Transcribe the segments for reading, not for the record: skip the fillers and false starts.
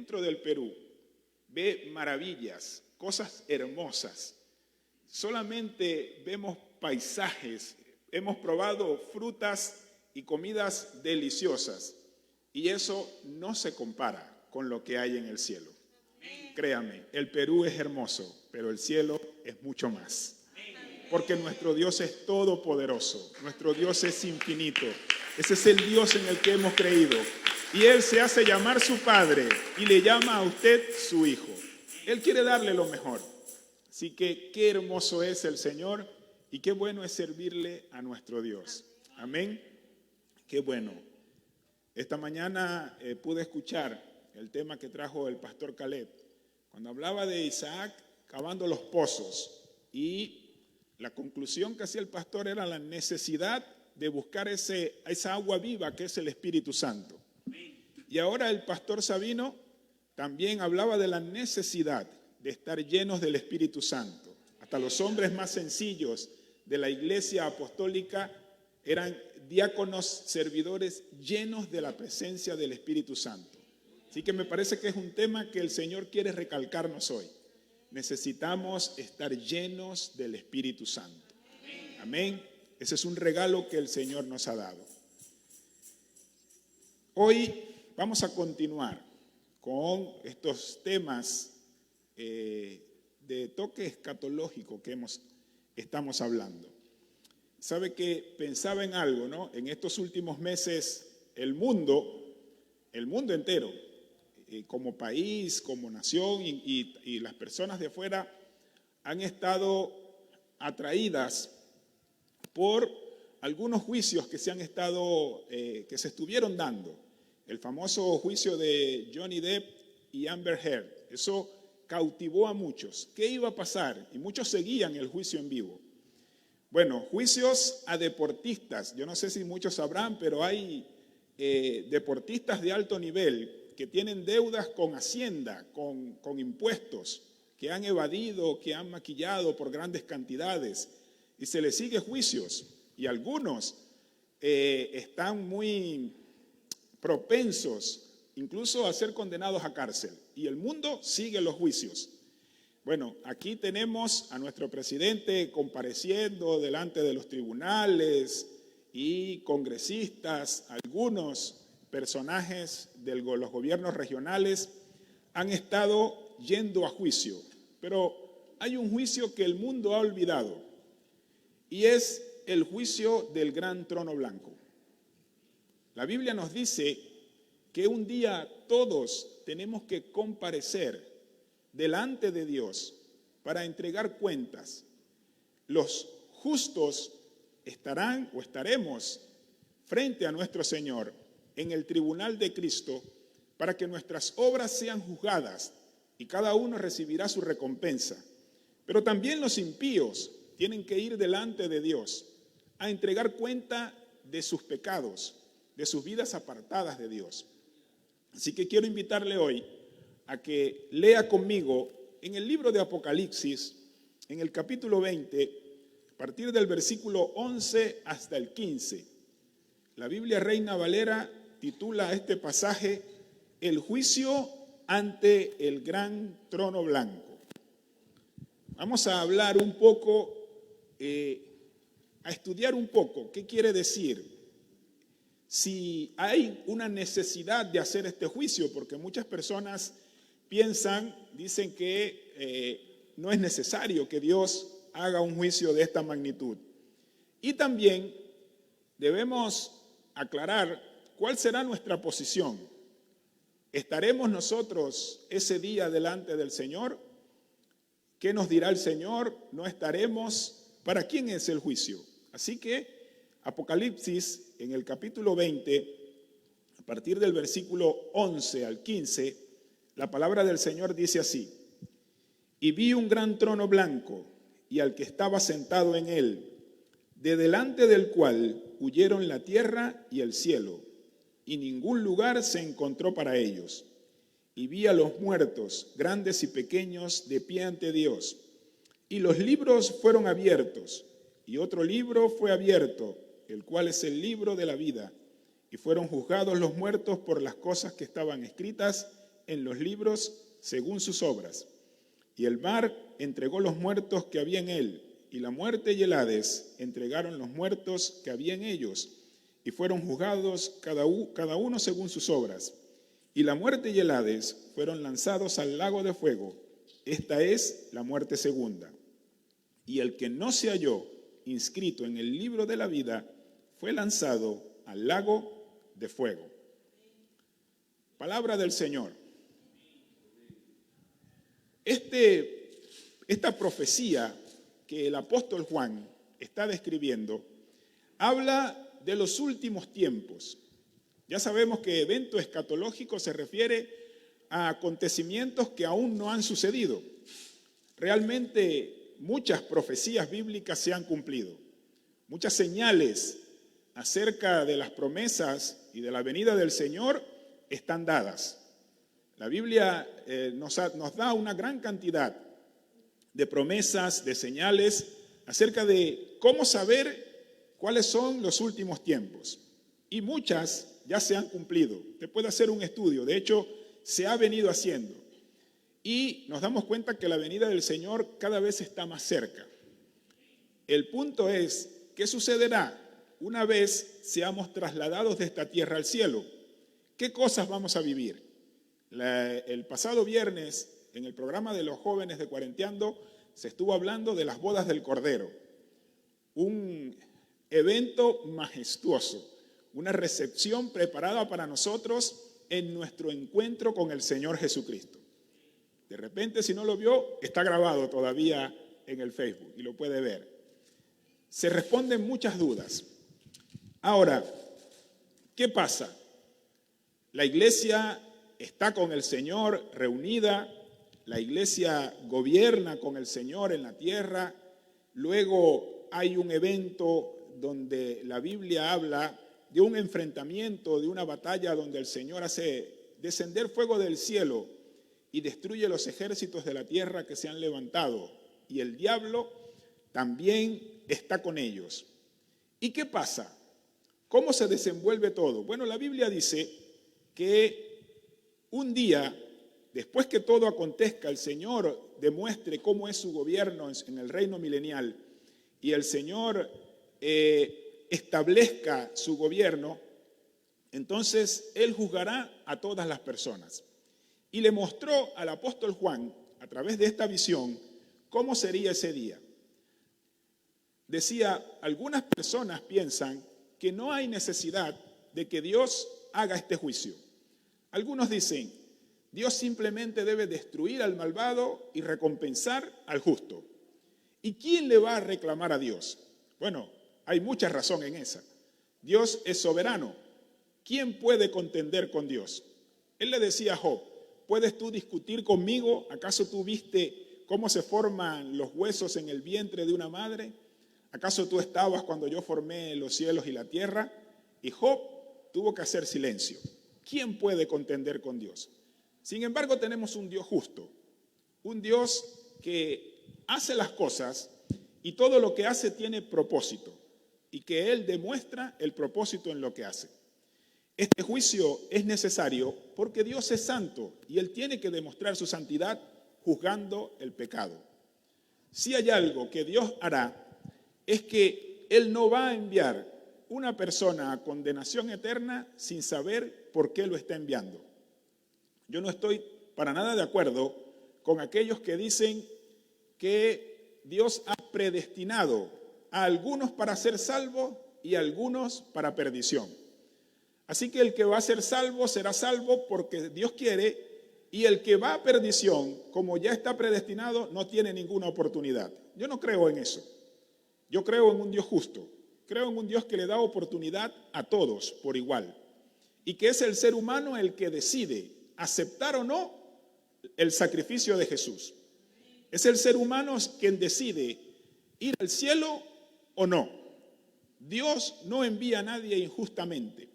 Dentro del Perú, ve maravillas, cosas hermosas. Solamente vemos paisajes, hemos probado frutas y comidas deliciosas. Y eso no se compara con lo que hay en el cielo. Créame, el Perú es hermoso, pero el cielo es mucho más. Porque nuestro Dios es todopoderoso, nuestro Dios es infinito. Ese es el Dios en el que hemos creído. Y Él se hace llamar su Padre y le llama a usted su Hijo. Él quiere darle lo mejor. Así que qué hermoso es el Señor y qué bueno es servirle a nuestro Dios. Amén. Qué bueno. Esta mañana pude escuchar el tema que trajo el pastor Caleb, cuando hablaba de Isaac cavando los pozos, y la conclusión que hacía el pastor era la necesidad de buscar esa agua viva que es el Espíritu Santo. Y ahora el pastor Sabino también hablaba de la necesidad de estar llenos del Espíritu Santo. Hasta los hombres más sencillos de la iglesia apostólica eran diáconos, servidores llenos de la presencia del Espíritu Santo. Así que me parece que es un tema que el Señor quiere recalcarnos hoy. Necesitamos estar llenos del Espíritu Santo. Amén. Ese es un regalo que el Señor nos ha dado. Hoy vamos a continuar con estos temas de toque escatológico que estamos hablando. Sabe que pensaba en algo, ¿no? En estos últimos meses el mundo entero, como país, como nación y las personas de afuera han estado atraídas por algunos juicios que se estuvieron dando. El famoso juicio de Johnny Depp y Amber Heard. Eso cautivó a muchos. ¿Qué iba a pasar? Y muchos seguían el juicio en vivo. Bueno, juicios a deportistas. Yo no sé si muchos sabrán, pero hay deportistas de alto nivel que tienen deudas con Hacienda, con impuestos, que han evadido, que han maquillado por grandes cantidades, y se les sigue juicios. Y algunos están muy propensos incluso a ser condenados a cárcel. Y el mundo sigue los juicios. Bueno, aquí tenemos a nuestro presidente compareciendo delante de los tribunales y congresistas. Algunos personajes de los gobiernos regionales han estado yendo a juicio. Pero hay un juicio que el mundo ha olvidado, y es el juicio del gran trono blanco. La Biblia nos dice que un día todos tenemos que comparecer delante de Dios para entregar cuentas. Los justos estaremos frente a nuestro Señor en el tribunal de Cristo para que nuestras obras sean juzgadas y cada uno recibirá su recompensa. Pero también los impíos tienen que ir delante de Dios a entregar cuenta de sus pecados, de sus vidas apartadas de Dios. Así que quiero invitarle hoy a que lea conmigo en el libro de Apocalipsis, en el capítulo 20, a partir del versículo 11 hasta el 15. La Biblia Reina Valera titula a este pasaje El juicio ante el gran trono blanco. Vamos a hablar un poco, a estudiar un poco qué quiere decir. Si hay una necesidad de hacer este juicio, porque muchas personas dicen que no es necesario que Dios haga un juicio de esta magnitud. Y también debemos aclarar cuál será nuestra posición. ¿Estaremos nosotros ese día delante del Señor? ¿Qué nos dirá el Señor? ¿No estaremos? ¿Para quién es el juicio? Así que Apocalipsis, en el capítulo 20, a partir del versículo 11 al 15, la palabra del Señor dice así: Y vi un gran trono blanco y al que estaba sentado en él, de delante del cual huyeron la tierra y el cielo, y ningún lugar se encontró para ellos. Y vi a los muertos, grandes y pequeños, de pie ante Dios. Y los libros fueron abiertos, y otro libro fue abierto, el cual es el libro de la vida. Y fueron juzgados los muertos por las cosas que estaban escritas en los libros según sus obras. Y el mar entregó los muertos que había en él, y la muerte y el Hades entregaron los muertos que había en ellos, y fueron juzgados cada uno según sus obras. Y la muerte y el Hades fueron lanzados al lago de fuego. Esta es la muerte segunda. Y el que no se halló inscrito en el libro de la vida fue lanzado al lago de fuego. Palabra del Señor. Esta profecía que el apóstol Juan está describiendo habla de los últimos tiempos. Ya sabemos que evento escatológico se refiere a acontecimientos que aún no han sucedido. Realmente muchas profecías bíblicas se han cumplido. Muchas señales acerca de las promesas y de la venida del Señor están dadas. La Biblia nos da una gran cantidad de promesas, de señales acerca de cómo saber cuáles son los últimos tiempos. Y muchas ya se han cumplido. Usted puede hacer un estudio, de hecho se ha venido haciendo. Y nos damos cuenta que la venida del Señor cada vez está más cerca. El punto es, ¿qué sucederá una vez seamos trasladados de esta tierra al cielo? ¿Qué cosas vamos a vivir? El pasado viernes, en el programa de los jóvenes de Cuarenteando, se estuvo hablando de las bodas del Cordero. Un evento majestuoso, una recepción preparada para nosotros en nuestro encuentro con el Señor Jesucristo. De repente, si no lo vio, está grabado todavía en el Facebook y lo puede ver. Se responden muchas dudas. Ahora, ¿qué pasa? La iglesia está con el Señor reunida, la iglesia gobierna con el Señor en la tierra, luego hay un evento donde la Biblia habla de un enfrentamiento, de una batalla donde el Señor hace descender fuego del cielo y destruye los ejércitos de la tierra que se han levantado, y el diablo también está con ellos. ¿Y qué pasa? ¿Cómo se desenvuelve todo? Bueno, la Biblia dice que un día, después que todo acontezca, el Señor demuestre cómo es su gobierno en el reino milenial y el Señor establezca su gobierno, entonces Él juzgará a todas las personas. Y le mostró al apóstol Juan, a través de esta visión, cómo sería ese día. Decía, algunas personas piensan que no hay necesidad de que Dios haga este juicio. Algunos dicen, Dios simplemente debe destruir al malvado y recompensar al justo. ¿Y quién le va a reclamar a Dios? Bueno, hay mucha razón en esa. Dios es soberano. ¿Quién puede contender con Dios? Él le decía a Job, ¿puedes tú discutir conmigo? ¿Acaso tú viste cómo se forman los huesos en el vientre de una madre? ¿Acaso tú estabas cuando yo formé los cielos y la tierra? Y Job tuvo que hacer silencio. ¿Quién puede contender con Dios? Sin embargo, tenemos un Dios justo, un Dios que hace las cosas y todo lo que hace tiene propósito y que Él demuestra el propósito en lo que hace. Este juicio es necesario porque Dios es santo y Él tiene que demostrar su santidad juzgando el pecado. Si hay algo que Dios hará, es que Él no va a enviar una persona a condenación eterna sin saber por qué lo está enviando. Yo no estoy para nada de acuerdo con aquellos que dicen que Dios ha predestinado a algunos para ser salvos y a algunos para perdición. Así que el que va a ser salvo será salvo porque Dios quiere, y el que va a perdición, como ya está predestinado, no tiene ninguna oportunidad. Yo no creo en eso. Yo creo en un Dios justo. Creo en un Dios que le da oportunidad a todos por igual y que es el ser humano el que decide aceptar o no el sacrificio de Jesús. Es el ser humano quien decide ir al cielo o no. Dios no envía a nadie injustamente.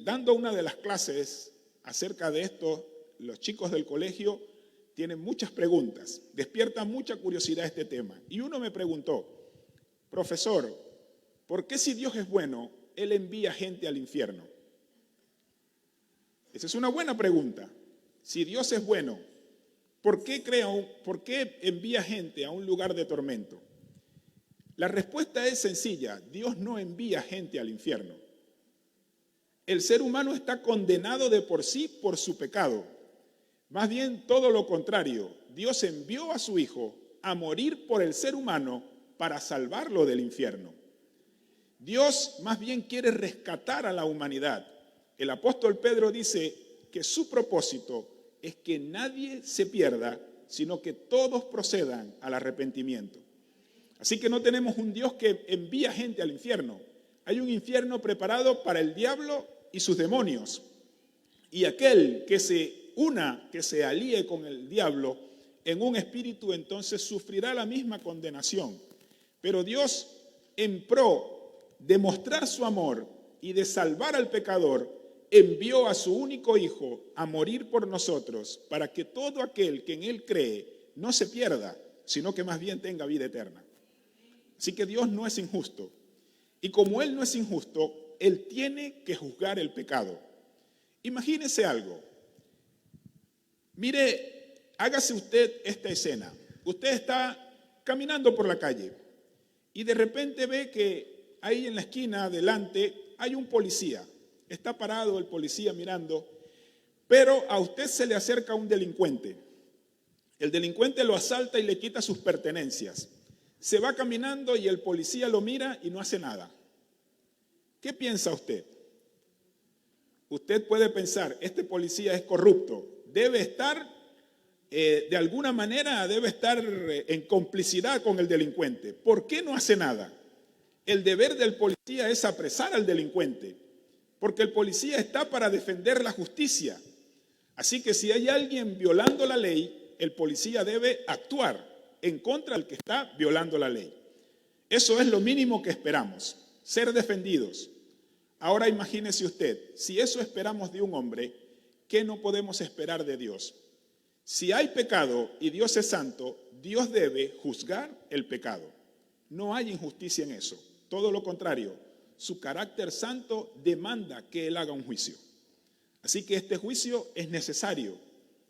Dando una de las clases acerca de esto, los chicos del colegio tienen muchas preguntas, despierta mucha curiosidad este tema. Y uno me preguntó, profesor, ¿por qué si Dios es bueno, Él envía gente al infierno? Esa es una buena pregunta. Si Dios es bueno, ¿por qué envía gente a un lugar de tormento? La respuesta es sencilla. Dios no envía gente al infierno. El ser humano está condenado de por sí por su pecado. Más bien todo lo contrario. Dios envió a su Hijo a morir por el ser humano para salvarlo del infierno. Dios más bien quiere rescatar a la humanidad. El apóstol Pedro dice que su propósito es que nadie se pierda, sino que todos procedan al arrepentimiento. Así que no tenemos un Dios que envía gente al infierno. Hay un infierno preparado para el diablo y sus demonios. Y aquel que se alíe con el diablo en un espíritu, entonces sufrirá la misma condenación. Pero Dios, en pro de mostrar su amor y de salvar al pecador, envió a su único Hijo a morir por nosotros para que todo aquel que en Él cree no se pierda, sino que más bien tenga vida eterna. Así que Dios no es injusto. Y como Él no es injusto, Él tiene que juzgar el pecado. Imagínese algo. Mire, hágase usted esta escena. Usted está caminando por la calle y de repente ve que ahí en la esquina adelante hay un policía. Está parado el policía mirando, pero a usted se le acerca un delincuente. El delincuente lo asalta y le quita sus pertenencias. Se va caminando y el policía lo mira y no hace nada. ¿Qué piensa usted? Usted puede pensar, este policía es corrupto, debe estar, de alguna manera, debe estar en complicidad con el delincuente. ¿Por qué no hace nada? El deber del policía es apresar al delincuente, porque el policía está para defender la justicia. Así que si hay alguien violando la ley, el policía debe actuar en contra del que está violando la ley. Eso es lo mínimo que esperamos, ser defendidos. Ahora imagínese usted, si eso esperamos de un hombre, ¿qué no podemos esperar de Dios? Si hay pecado y Dios es santo, Dios debe juzgar el pecado. No hay injusticia en eso, todo lo contrario. Su carácter santo demanda que Él haga un juicio. Así que este juicio es necesario.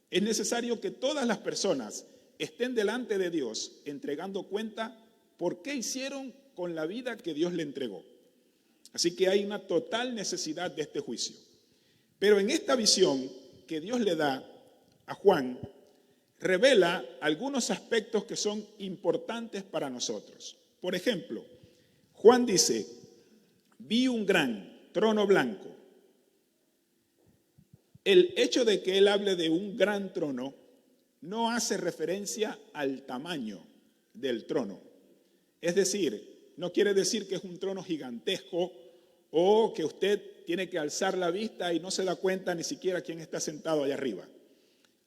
Es necesario que todas las personas estén delante de Dios entregando cuenta por qué hicieron con la vida que Dios le entregó. Así que hay una total necesidad de este juicio. Pero en esta visión que Dios le da a Juan, revela algunos aspectos que son importantes para nosotros. Por ejemplo, Juan dice, vi un gran trono blanco. El hecho de que él hable de un gran trono no hace referencia al tamaño del trono. Es decir, no quiere decir que es un trono gigantesco o que usted tiene que alzar la vista y no se da cuenta ni siquiera quién está sentado allá arriba.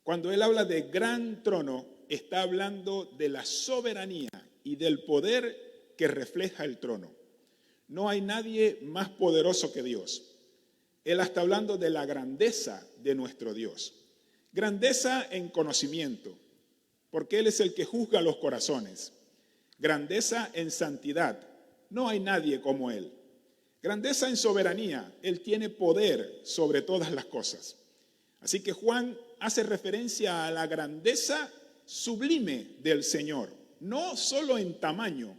Cuando él habla de gran trono, está hablando de la soberanía y del poder que refleja el trono. No hay nadie más poderoso que Dios. Él está hablando de la grandeza de nuestro Dios. Grandeza en conocimiento, porque Él es el que juzga los corazones. Grandeza en santidad, no hay nadie como Él. Grandeza en soberanía, Él tiene poder sobre todas las cosas. Así que Juan hace referencia a la grandeza sublime del Señor, no solo en tamaño,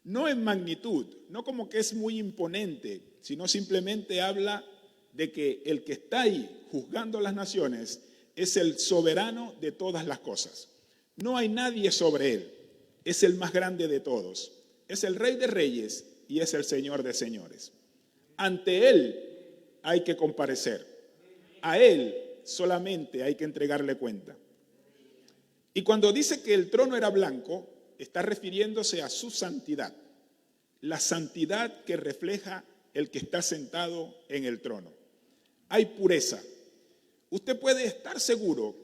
no en magnitud, no como que es muy imponente, sino simplemente habla de que el que está ahí juzgando las naciones es el soberano de todas las cosas. No hay nadie sobre él, es el más grande de todos, es el Rey de Reyes y es el Señor de Señores. Ante él hay que comparecer, a él solamente hay que entregarle cuenta. Y cuando dice que el trono era blanco, está refiriéndose a su santidad, la santidad que refleja el que está sentado en el trono. Hay pureza. Usted puede estar seguro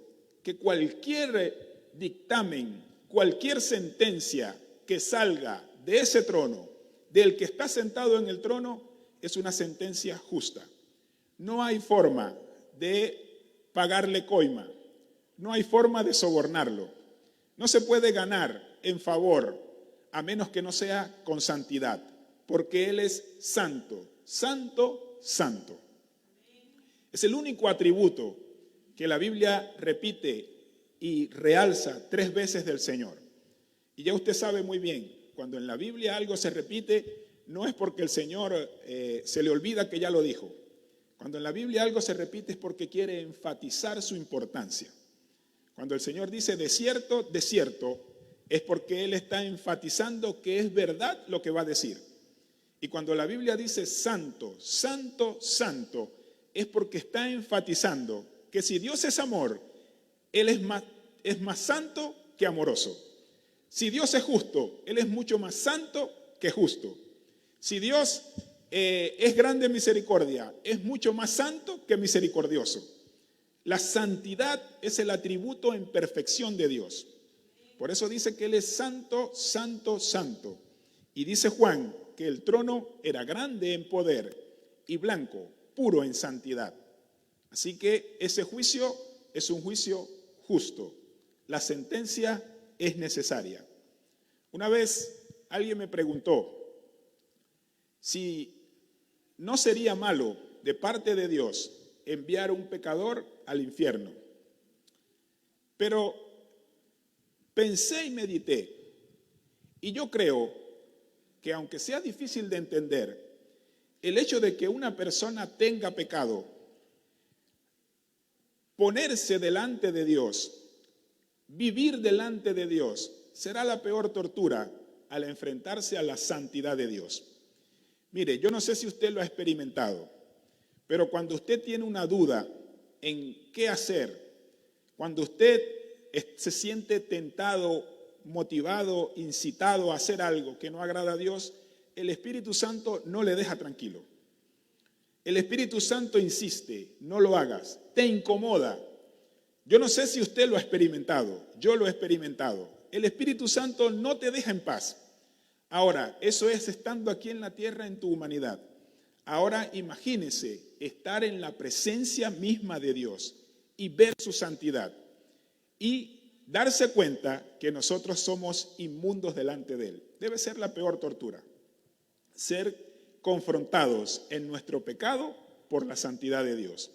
que cualquier dictamen, cualquier sentencia que salga de ese trono, del que está sentado en el trono, es una sentencia justa. No hay forma de pagarle coima, no hay forma de sobornarlo. No se puede ganar en favor a menos que no sea con santidad, porque Él es santo, santo, santo. Es el único atributo que la Biblia repite y realza 3 veces del Señor. Y ya usted sabe muy bien, cuando en la Biblia algo se repite, no es porque el Señor se le olvida que ya lo dijo. Cuando en la Biblia algo se repite es porque quiere enfatizar su importancia. Cuando el Señor dice de cierto, es porque Él está enfatizando que es verdad lo que va a decir. Y cuando la Biblia dice santo, santo, santo, es porque está enfatizando que si Dios es amor, Él es más santo que amoroso. Si Dios es justo, Él es mucho más santo que justo. Si Dios es grande en misericordia, es mucho más santo que misericordioso. La santidad es el atributo en perfección de Dios. Por eso dice que Él es santo, santo, santo. Y dice Juan que el trono era grande en poder y blanco, puro en santidad. Así que ese juicio es un juicio justo. La sentencia es necesaria. Una vez alguien me preguntó si no sería malo de parte de Dios enviar a un pecador al infierno. Pero pensé y medité, y yo creo que aunque sea difícil de entender, el hecho de que una persona tenga pecado, ponerse delante de Dios, vivir delante de Dios, será la peor tortura al enfrentarse a la santidad de Dios. Mire, yo no sé si usted lo ha experimentado, pero cuando usted tiene una duda en qué hacer, cuando usted se siente tentado, motivado, incitado a hacer algo que no agrada a Dios, el Espíritu Santo no le deja tranquilo. El Espíritu Santo insiste, no lo hagas, te incomoda. Yo no sé si usted lo ha experimentado, yo lo he experimentado. El Espíritu Santo no te deja en paz. Ahora, eso es estando aquí en la tierra en tu humanidad. Ahora imagínese estar en la presencia misma de Dios y ver su santidad y darse cuenta que nosotros somos inmundos delante de Él. Debe ser la peor tortura, ser confrontados en nuestro pecado por la santidad de Dios.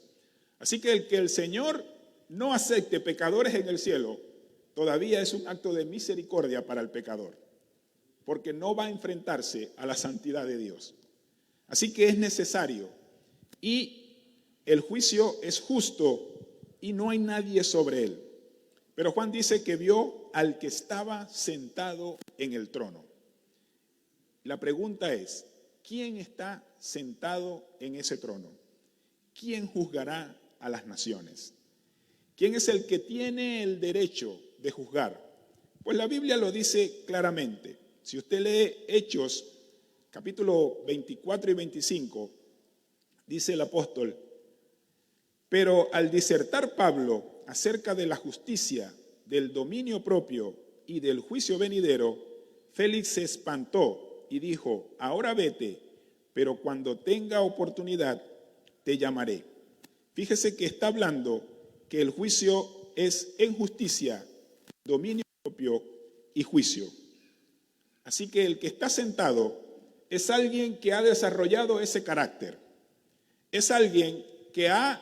Así que el Señor no acepte pecadores en el cielo, todavía es un acto de misericordia para el pecador, porque no va a enfrentarse a la santidad de Dios. Así que es necesario, y el juicio es justo y no hay nadie sobre él. Pero Juan dice que vio al que estaba sentado en el trono. La pregunta es, ¿quién está sentado en ese trono? ¿Quién juzgará a las naciones? ¿Quién es el que tiene el derecho de juzgar? Pues la Biblia lo dice claramente. Si usted lee Hechos, capítulo 24 y 25, dice el apóstol, pero al disertar Pablo acerca de la justicia, del dominio propio y del juicio venidero, Félix se espantó y dijo, ahora vete, pero cuando tenga oportunidad te llamaré. Fíjese que está hablando que el juicio es en justicia, dominio propio y juicio. Así que el que está sentado es alguien que ha desarrollado ese carácter. Es alguien que ha,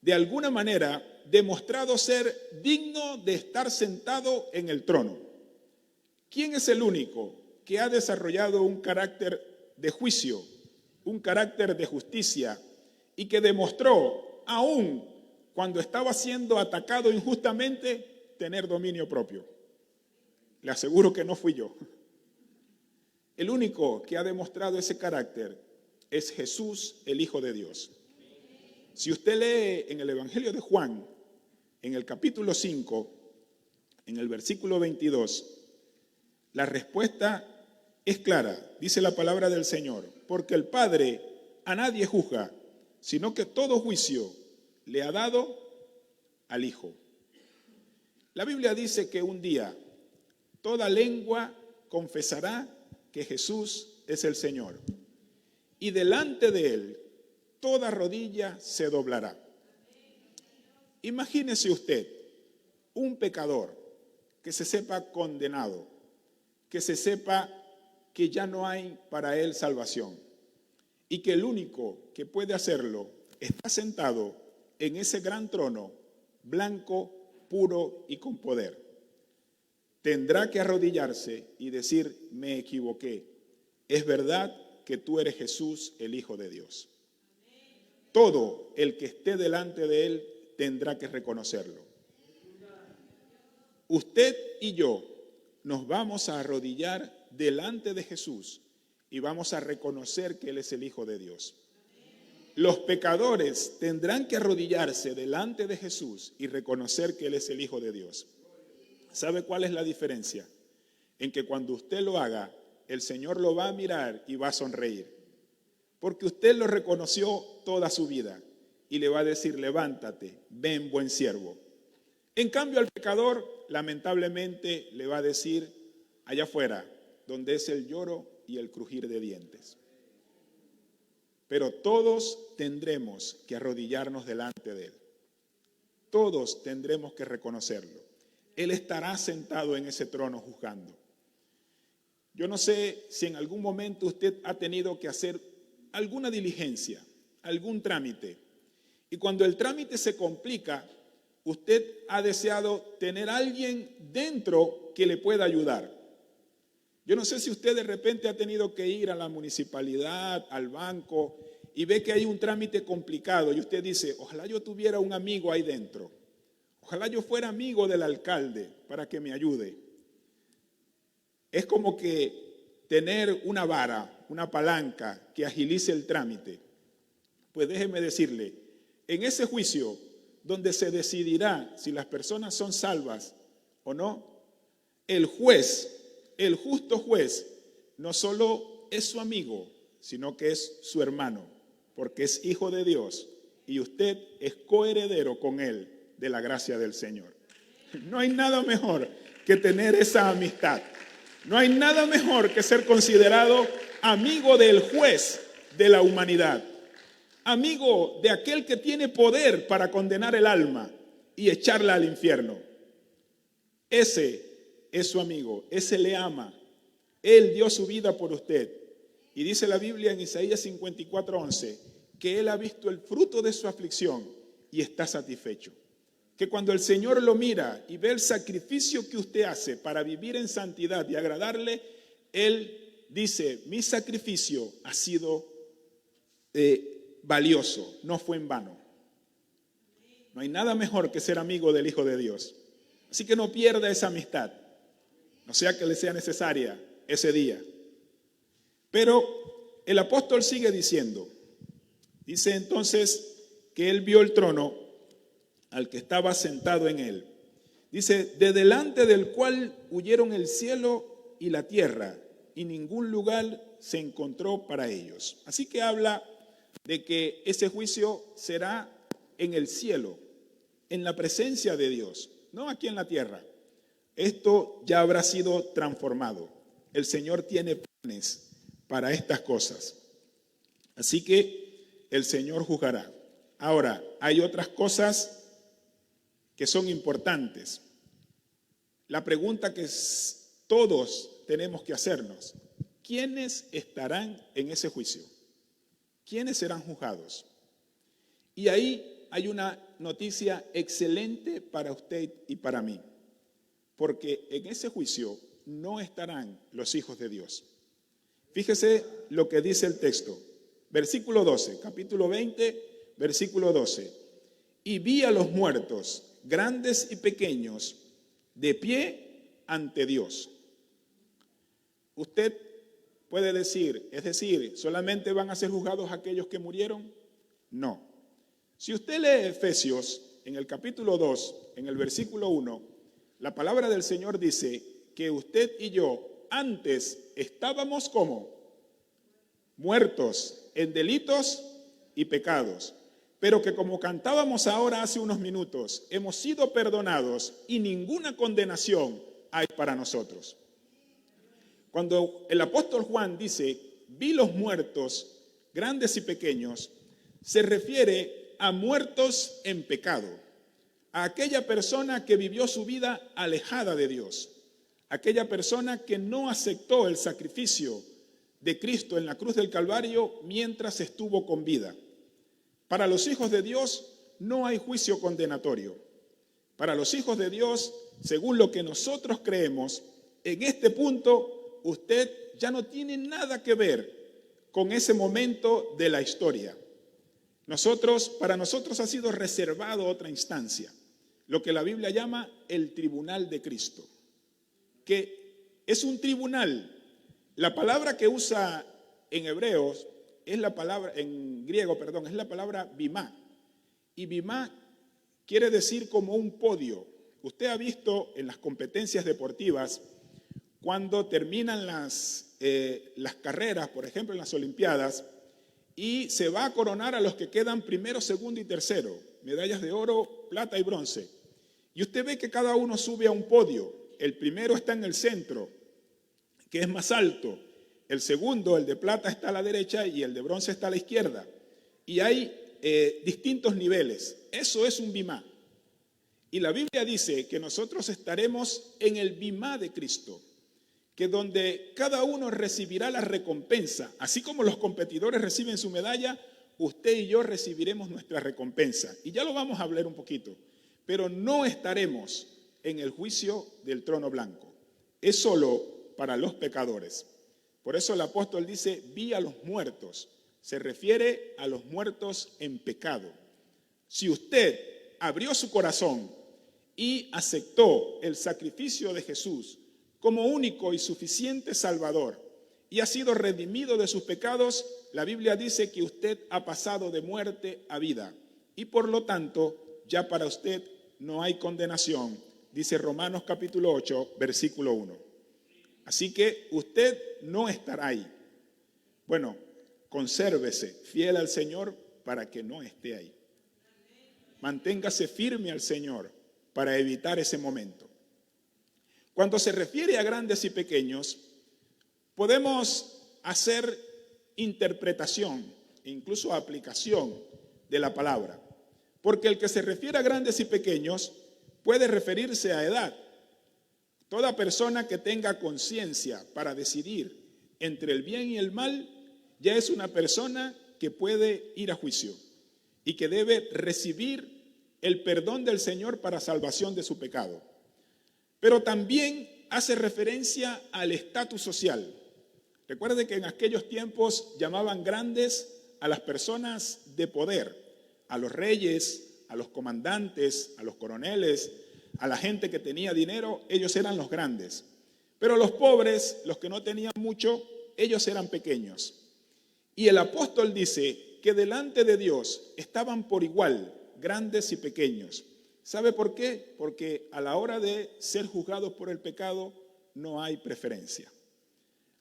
de alguna manera, demostrado ser digno de estar sentado en el trono. ¿Quién es el único que ha desarrollado un carácter de juicio, un carácter de justicia y que demostró, aún cuando estaba siendo atacado injustamente, tener dominio propio? Le aseguro que no fui yo. El único que ha demostrado ese carácter es Jesús, el Hijo de Dios. Si usted lee en el Evangelio de Juan, en el capítulo 5, en el versículo 22, la respuesta es clara. Dice la palabra del Señor, porque el Padre a nadie juzga, sino que todo juicio le ha dado al Hijo. La Biblia dice que un día toda lengua confesará que Jesús es el Señor, y delante de Él toda rodilla se doblará. Imagínese usted un pecador que se sepa condenado, que se sepa que ya no hay para él salvación y que el único que puede hacerlo está sentado en ese gran trono blanco, puro y con poder. Tendrá que arrodillarse y decir: me equivoqué. Es verdad que tú eres Jesús, el Hijo de Dios. Todo el que esté delante de él tendrá que reconocerlo. Usted y yo nos vamos a arrodillar delante de Jesús y vamos a reconocer que Él es el Hijo de Dios. Los pecadores tendrán que arrodillarse delante de Jesús y reconocer que Él es el Hijo de Dios. ¿Sabe cuál es la diferencia? En que cuando usted lo haga, el Señor lo va a mirar y va a sonreír. Porque usted lo reconoció toda su vida y le va a decir: levántate, ven, buen siervo. En cambio, al pecador, lamentablemente, le va a decir: allá afuera, donde es el lloro y el crujir de dientes. Pero todos tendremos que arrodillarnos delante de Él. Todos tendremos que reconocerlo. Él estará sentado en ese trono juzgando. Yo no sé si en algún momento usted ha tenido que hacer alguna diligencia, algún trámite. Y cuando el trámite se complica, usted ha deseado tener a alguien dentro que le pueda ayudar. Yo no sé si usted de repente ha tenido que ir a la municipalidad, al banco, y ve que hay un trámite complicado y usted dice: ojalá yo tuviera un amigo ahí dentro. Ojalá yo fuera amigo del alcalde para que me ayude. Es como que tener una vara, una palanca que agilice el trámite. Pues déjeme decirle, en ese juicio donde se decidirá si las personas son salvas o no, el juez, el justo juez, no solo es su amigo, sino que es su hermano, porque es hijo de Dios y usted es coheredero con él de la gracia del Señor. No hay nada mejor que tener esa amistad. No hay nada mejor que ser considerado amigo del juez de la humanidad. Amigo de aquel que tiene poder para condenar el alma y echarla al infierno. Ese es su amigo, ese le ama. Él dio su vida por usted. Y dice la Biblia en Isaías 54:11 que Él ha visto el fruto de su aflicción y está satisfecho. Que cuando el Señor lo mira y ve el sacrificio que usted hace para vivir en santidad y agradarle, Él dice: mi sacrificio ha sido valioso, no fue en vano. No hay nada mejor que ser amigo del Hijo de Dios. Así que no pierda esa amistad, no sea que le sea necesaria ese día. Pero el apóstol sigue diciendo, dice entonces que él vio el trono al que estaba sentado en él. Dice: de delante del cual huyeron el cielo y la tierra, y ningún lugar se encontró para ellos. Así que habla de que ese juicio será en el cielo, en la presencia de Dios, no aquí en la tierra. Esto ya habrá sido transformado. El Señor tiene planes para estas cosas. Así que el Señor juzgará. Ahora, hay otras cosas que son importantes. La pregunta que todos tenemos que hacernos: ¿quiénes estarán en ese juicio? ¿Quiénes serán juzgados? Y ahí hay una noticia excelente para usted y para mí, porque en ese juicio no estarán los hijos de Dios. Fíjese lo que dice el texto, versículo 12, capítulo 20, versículo 12. Y vi a los muertos, grandes y pequeños, de pie ante Dios. Usted puede decir, es decir, ¿solamente van a ser juzgados aquellos que murieron? No. Si usted lee Efesios, en el capítulo 2, en el versículo 1, la palabra del Señor dice que usted y yo antes estábamos como muertos en delitos y pecados, pero que como cantábamos ahora hace unos minutos, hemos sido perdonados y ninguna condenación hay para nosotros. Cuando el apóstol Juan dice, vi los muertos, grandes y pequeños, se refiere a muertos en pecado, a aquella persona que vivió su vida alejada de Dios, aquella persona que no aceptó el sacrificio de Cristo en la cruz del Calvario mientras estuvo con vida. Para los hijos de Dios no hay juicio condenatorio. Para los hijos de Dios, según lo que nosotros creemos, en este punto usted ya no tiene nada que ver con ese momento de la historia. Para nosotros ha sido reservado otra instancia, lo que la Biblia llama el tribunal de Cristo, que es un tribunal. La palabra que usa en hebreos es la palabra, en griego, perdón, es la palabra bimá. Y bimá quiere decir como un podio. Usted ha visto en las competencias deportivas, cuando terminan las carreras, por ejemplo en las Olimpiadas, y se va a coronar a los que quedan primero, segundo y tercero, medallas de oro, plata y bronce. Y usted ve que cada uno sube a un podio. El primero está en el centro, que es más alto. El segundo, el de plata, está a la derecha y el de bronce está a la izquierda. Y hay distintos niveles. Eso es un bimá. Y la Biblia dice que nosotros estaremos en el bimá de Cristo, que donde cada uno recibirá la recompensa, así como los competidores reciben su medalla, usted y yo recibiremos nuestra recompensa. Y ya lo vamos a hablar un poquito, pero no estaremos en el juicio del trono blanco. Es solo para los pecadores. Por eso el apóstol dice, vi a los muertos. Se refiere a los muertos en pecado. Si usted abrió su corazón y aceptó el sacrificio de Jesús como único y suficiente Salvador y ha sido redimido de sus pecados, la Biblia dice que usted ha pasado de muerte a vida y por lo tanto ya para usted no hay condenación, dice Romanos capítulo 8, versículo 1. Así que usted no estará ahí. Bueno, consérvese fiel al Señor para que no esté ahí. Manténgase firme al Señor para evitar ese momento. Cuando se refiere a grandes y pequeños, podemos hacer interpretación e incluso aplicación de la palabra. Porque el que se refiere a grandes y pequeños puede referirse a edad. Toda persona que tenga conciencia para decidir entre el bien y el mal ya es una persona que puede ir a juicio y que debe recibir el perdón del Señor para salvación de su pecado. Pero también hace referencia al estatus social. Recuerde que en aquellos tiempos llamaban grandes a las personas de poder, a los reyes, a los comandantes, a los coroneles, a la gente que tenía dinero, ellos eran los grandes. Pero los pobres, los que no tenían mucho, ellos eran pequeños. Y el apóstol dice que delante de Dios estaban por igual, grandes y pequeños. ¿Sabe por qué? Porque a la hora de ser juzgados por el pecado no hay preferencia.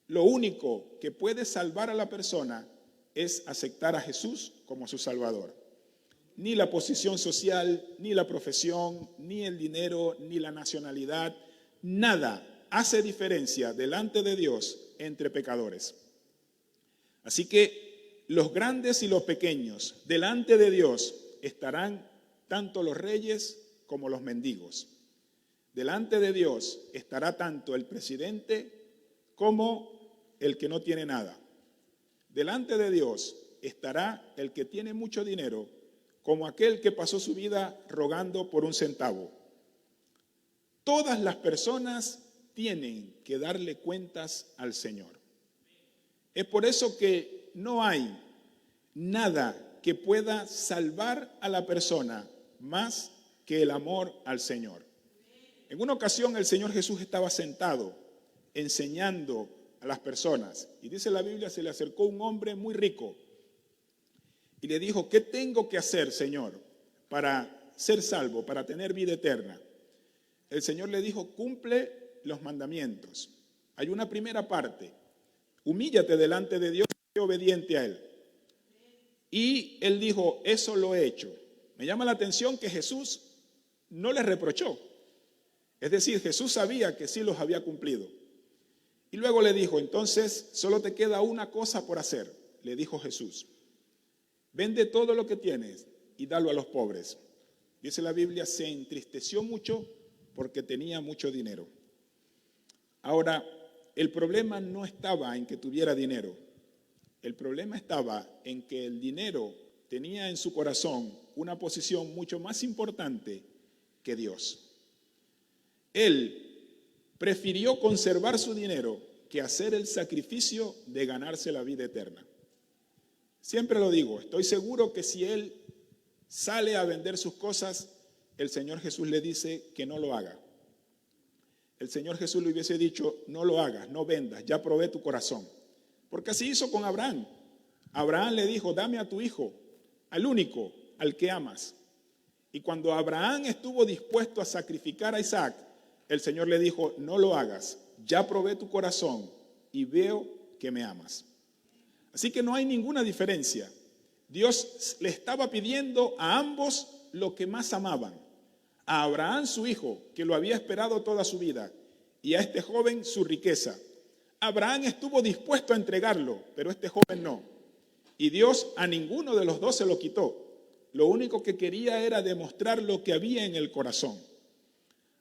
Lo único que puede salvar a la persona es aceptar a Jesús como su Salvador. Ni la posición social, ni la profesión, ni el dinero, ni la nacionalidad, nada hace diferencia delante de Dios entre pecadores. Así que los grandes y los pequeños delante de Dios estarán tanto los reyes como los mendigos. Delante de Dios estará tanto el presidente como el que no tiene nada. Delante de Dios estará el que tiene mucho dinero como aquel que pasó su vida rogando por un centavo. Todas las personas tienen que darle cuentas al Señor. Es por eso que no hay nada que pueda salvar a la persona más que el amor al Señor. En una ocasión el Señor Jesús estaba sentado enseñando a las personas y dice la Biblia, se le acercó un hombre muy rico y le dijo, ¿qué tengo que hacer, Señor, para ser salvo, para tener vida eterna? El Señor le dijo, cumple los mandamientos. Hay una primera parte, humíllate delante de Dios y sé obediente a Él. Y él dijo, eso lo he hecho. Me llama la atención que Jesús no le reprochó. Es decir, Jesús sabía que sí los había cumplido. Y luego le dijo, entonces solo te queda una cosa por hacer, le dijo Jesús. Vende todo lo que tienes y dalo a los pobres. Dice la Biblia, se entristeció mucho porque tenía mucho dinero. Ahora, el problema no estaba en que tuviera dinero. El problema estaba en que el dinero tenía en su corazón una posición mucho más importante que Dios. Él prefirió conservar su dinero que hacer el sacrificio de ganarse la vida eterna. Siempre lo digo, estoy seguro que si él sale a vender sus cosas, el Señor Jesús le dice que no lo haga. El Señor Jesús le hubiese dicho, no lo hagas, no vendas, ya probé tu corazón. Porque así hizo con Abraham. Abraham le dijo, dame a tu hijo, al único, al que amas. Y cuando Abraham estuvo dispuesto a sacrificar a Isaac, el Señor le dijo, no lo hagas, ya probé tu corazón y veo que me amas. Así que no hay ninguna diferencia. Dios le estaba pidiendo a ambos lo que más amaban. A Abraham su hijo, que lo había esperado toda su vida, y a este joven su riqueza. Abraham estuvo dispuesto a entregarlo, pero este joven no. Y Dios a ninguno de los dos se lo quitó. Lo único que quería era demostrar lo que había en el corazón.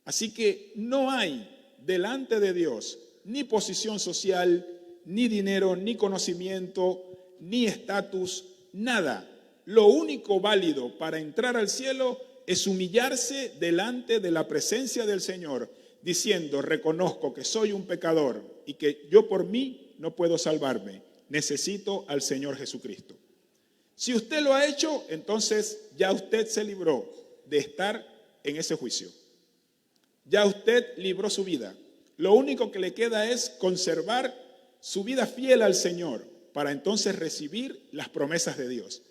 Así que no hay delante de Dios ni posición social, ni dinero, ni conocimiento, ni estatus, nada. Lo único válido para entrar al cielo es humillarse delante de la presencia del Señor, diciendo, reconozco que soy un pecador y que yo por mí no puedo salvarme. Necesito al Señor Jesucristo. Si usted lo ha hecho, entonces ya usted se libró de estar en ese juicio. Ya usted libró su vida. Lo único que le queda es conservar su vida fiel al Señor para entonces recibir las promesas de Dios.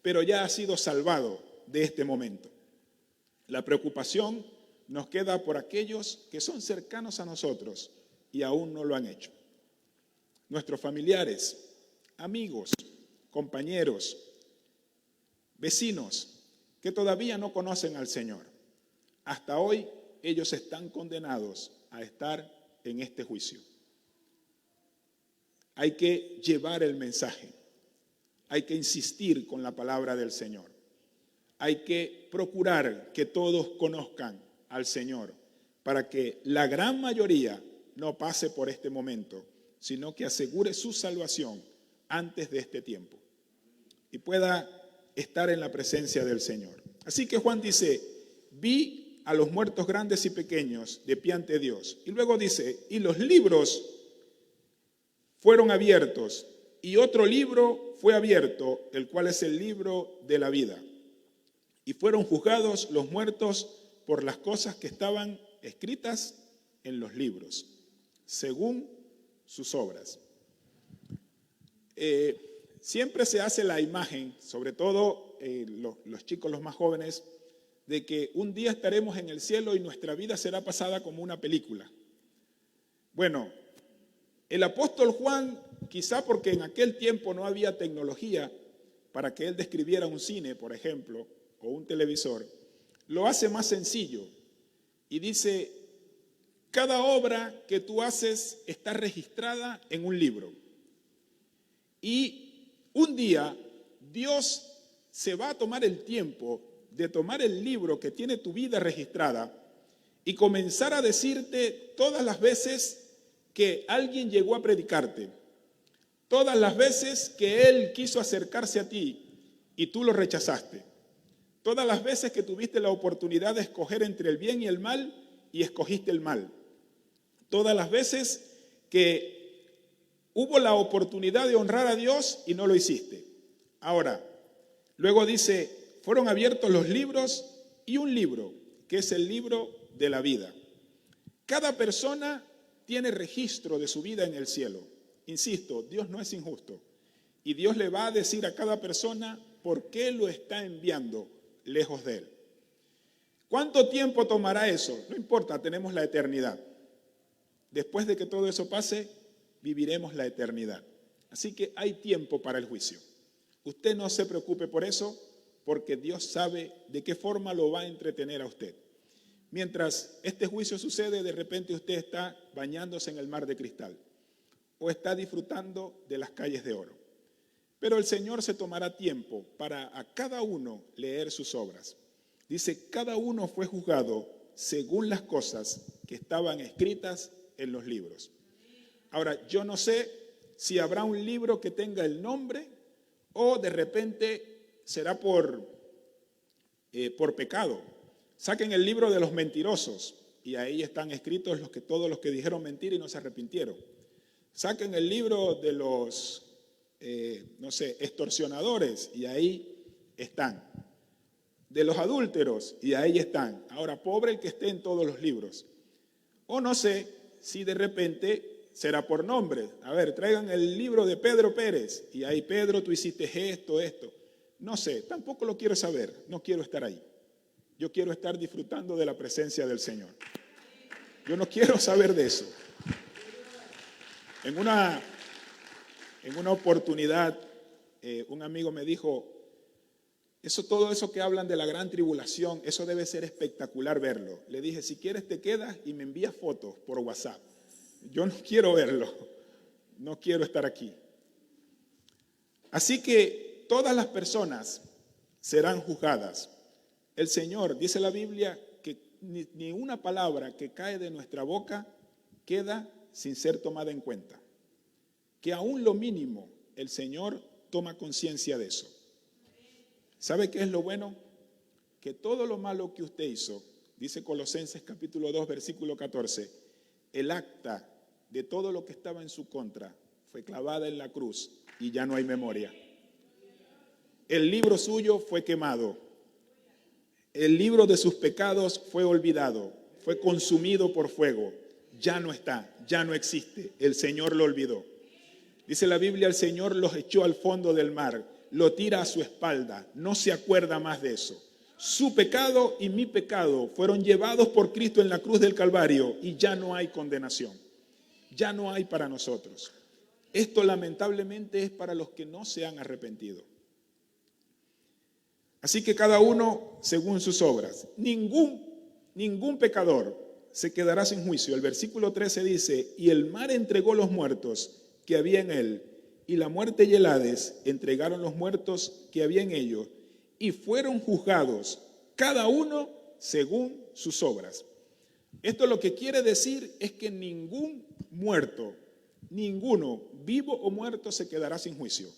Pero ya ha sido salvado de este momento. La preocupación nos queda por aquellos que son cercanos a nosotros y aún no lo han hecho. Nuestros familiares, amigos, compañeros, vecinos que todavía no conocen al Señor. Hasta hoy ellos están condenados a estar en este juicio. Hay que llevar el mensaje. Hay que insistir con la palabra del Señor. Hay que procurar que todos conozcan al Señor para que la gran mayoría no pase por este momento, sino que asegure su salvación antes de este tiempo y pueda estar en la presencia del Señor. Así que Juan dice, vi a los muertos grandes y pequeños de pie ante Dios. Y luego dice, y los libros fueron abiertos, y otro libro fue abierto, el cual es el libro de la vida. Y fueron juzgados los muertos por las cosas que estaban escritas en los libros, según sus obras. Siempre se hace la imagen, sobre todo los chicos, los más jóvenes, de que un día estaremos en el cielo y nuestra vida será pasada como una película. Bueno, el apóstol Juan, quizá porque en aquel tiempo no había tecnología para que él describiera un cine, por ejemplo, o un televisor, lo hace más sencillo y dice, cada obra que tú haces está registrada en un libro. Y un día Dios se va a tomar el tiempo de tomar el libro que tiene tu vida registrada y comenzar a decirte todas las veces que alguien llegó a predicarte, todas las veces que él quiso acercarse a ti y tú lo rechazaste, todas las veces que tuviste la oportunidad de escoger entre el bien y el mal y escogiste el mal, todas las veces que hubo la oportunidad de honrar a Dios y no lo hiciste. Ahora, luego dice, fueron abiertos los libros y un libro, que es el libro de la vida. Cada persona tiene registro de su vida en el cielo. Insisto, Dios no es injusto. Y Dios le va a decir a cada persona por qué lo está enviando lejos de él. ¿Cuánto tiempo tomará eso? No importa, tenemos la eternidad. Después de que todo eso pase, viviremos la eternidad. Así que hay tiempo para el juicio. Usted no se preocupe por eso, porque Dios sabe de qué forma lo va a entretener a usted. Mientras este juicio sucede, de repente usted está bañándose en el mar de cristal o está disfrutando de las calles de oro. Pero el Señor se tomará tiempo para a cada uno leer sus obras. Dice, cada uno fue juzgado según las cosas que estaban escritas en los libros. Ahora, yo no sé si habrá un libro que tenga el nombre o de repente será por pecado. Saquen el libro de los mentirosos y ahí están escritos todos los que dijeron mentira y no se arrepintieron. Saquen el libro de los, extorsionadores y ahí están. De los adúlteros y ahí están. Ahora, pobre el que esté en todos los libros. O no sé si de repente será por nombre. A ver, traigan el libro de Pedro Pérez y ahí, Pedro, tú hiciste esto. No sé, tampoco lo quiero saber, no quiero estar ahí. Yo quiero estar disfrutando de la presencia del Señor. Yo no quiero saber de eso. En una oportunidad, un amigo me dijo, todo eso que hablan de la gran tribulación, eso debe ser espectacular verlo. Le dije, si quieres te quedas y me envías fotos por WhatsApp. Yo no quiero verlo, no quiero estar aquí. Así que todas las personas serán juzgadas. El Señor, dice la Biblia, que ni una palabra que cae de nuestra boca queda sin ser tomada en cuenta. Que aún lo mínimo el Señor toma conciencia de eso. ¿Sabe qué es lo bueno? Que todo lo malo que usted hizo, dice Colosenses capítulo 2, versículo 14, el acta de todo lo que estaba en su contra fue clavada en la cruz y ya no hay memoria. El libro suyo fue quemado. El libro de sus pecados fue olvidado, fue consumido por fuego. Ya no está, ya no existe. El Señor lo olvidó. Dice la Biblia, el Señor los echó al fondo del mar, lo tira a su espalda, no se acuerda más de eso. Su pecado y mi pecado fueron llevados por Cristo en la cruz del Calvario y ya no hay condenación. Ya no hay para nosotros. Esto lamentablemente es para los que no se han arrepentido. Así que cada uno según sus obras. Ningún pecador se quedará sin juicio. El versículo 13 dice, y el mar entregó los muertos que había en él, y la muerte y el Hades entregaron los muertos que había en ellos, y fueron juzgados, cada uno según sus obras. Esto lo que quiere decir es que ningún muerto, ninguno, vivo o muerto, se quedará sin juicio.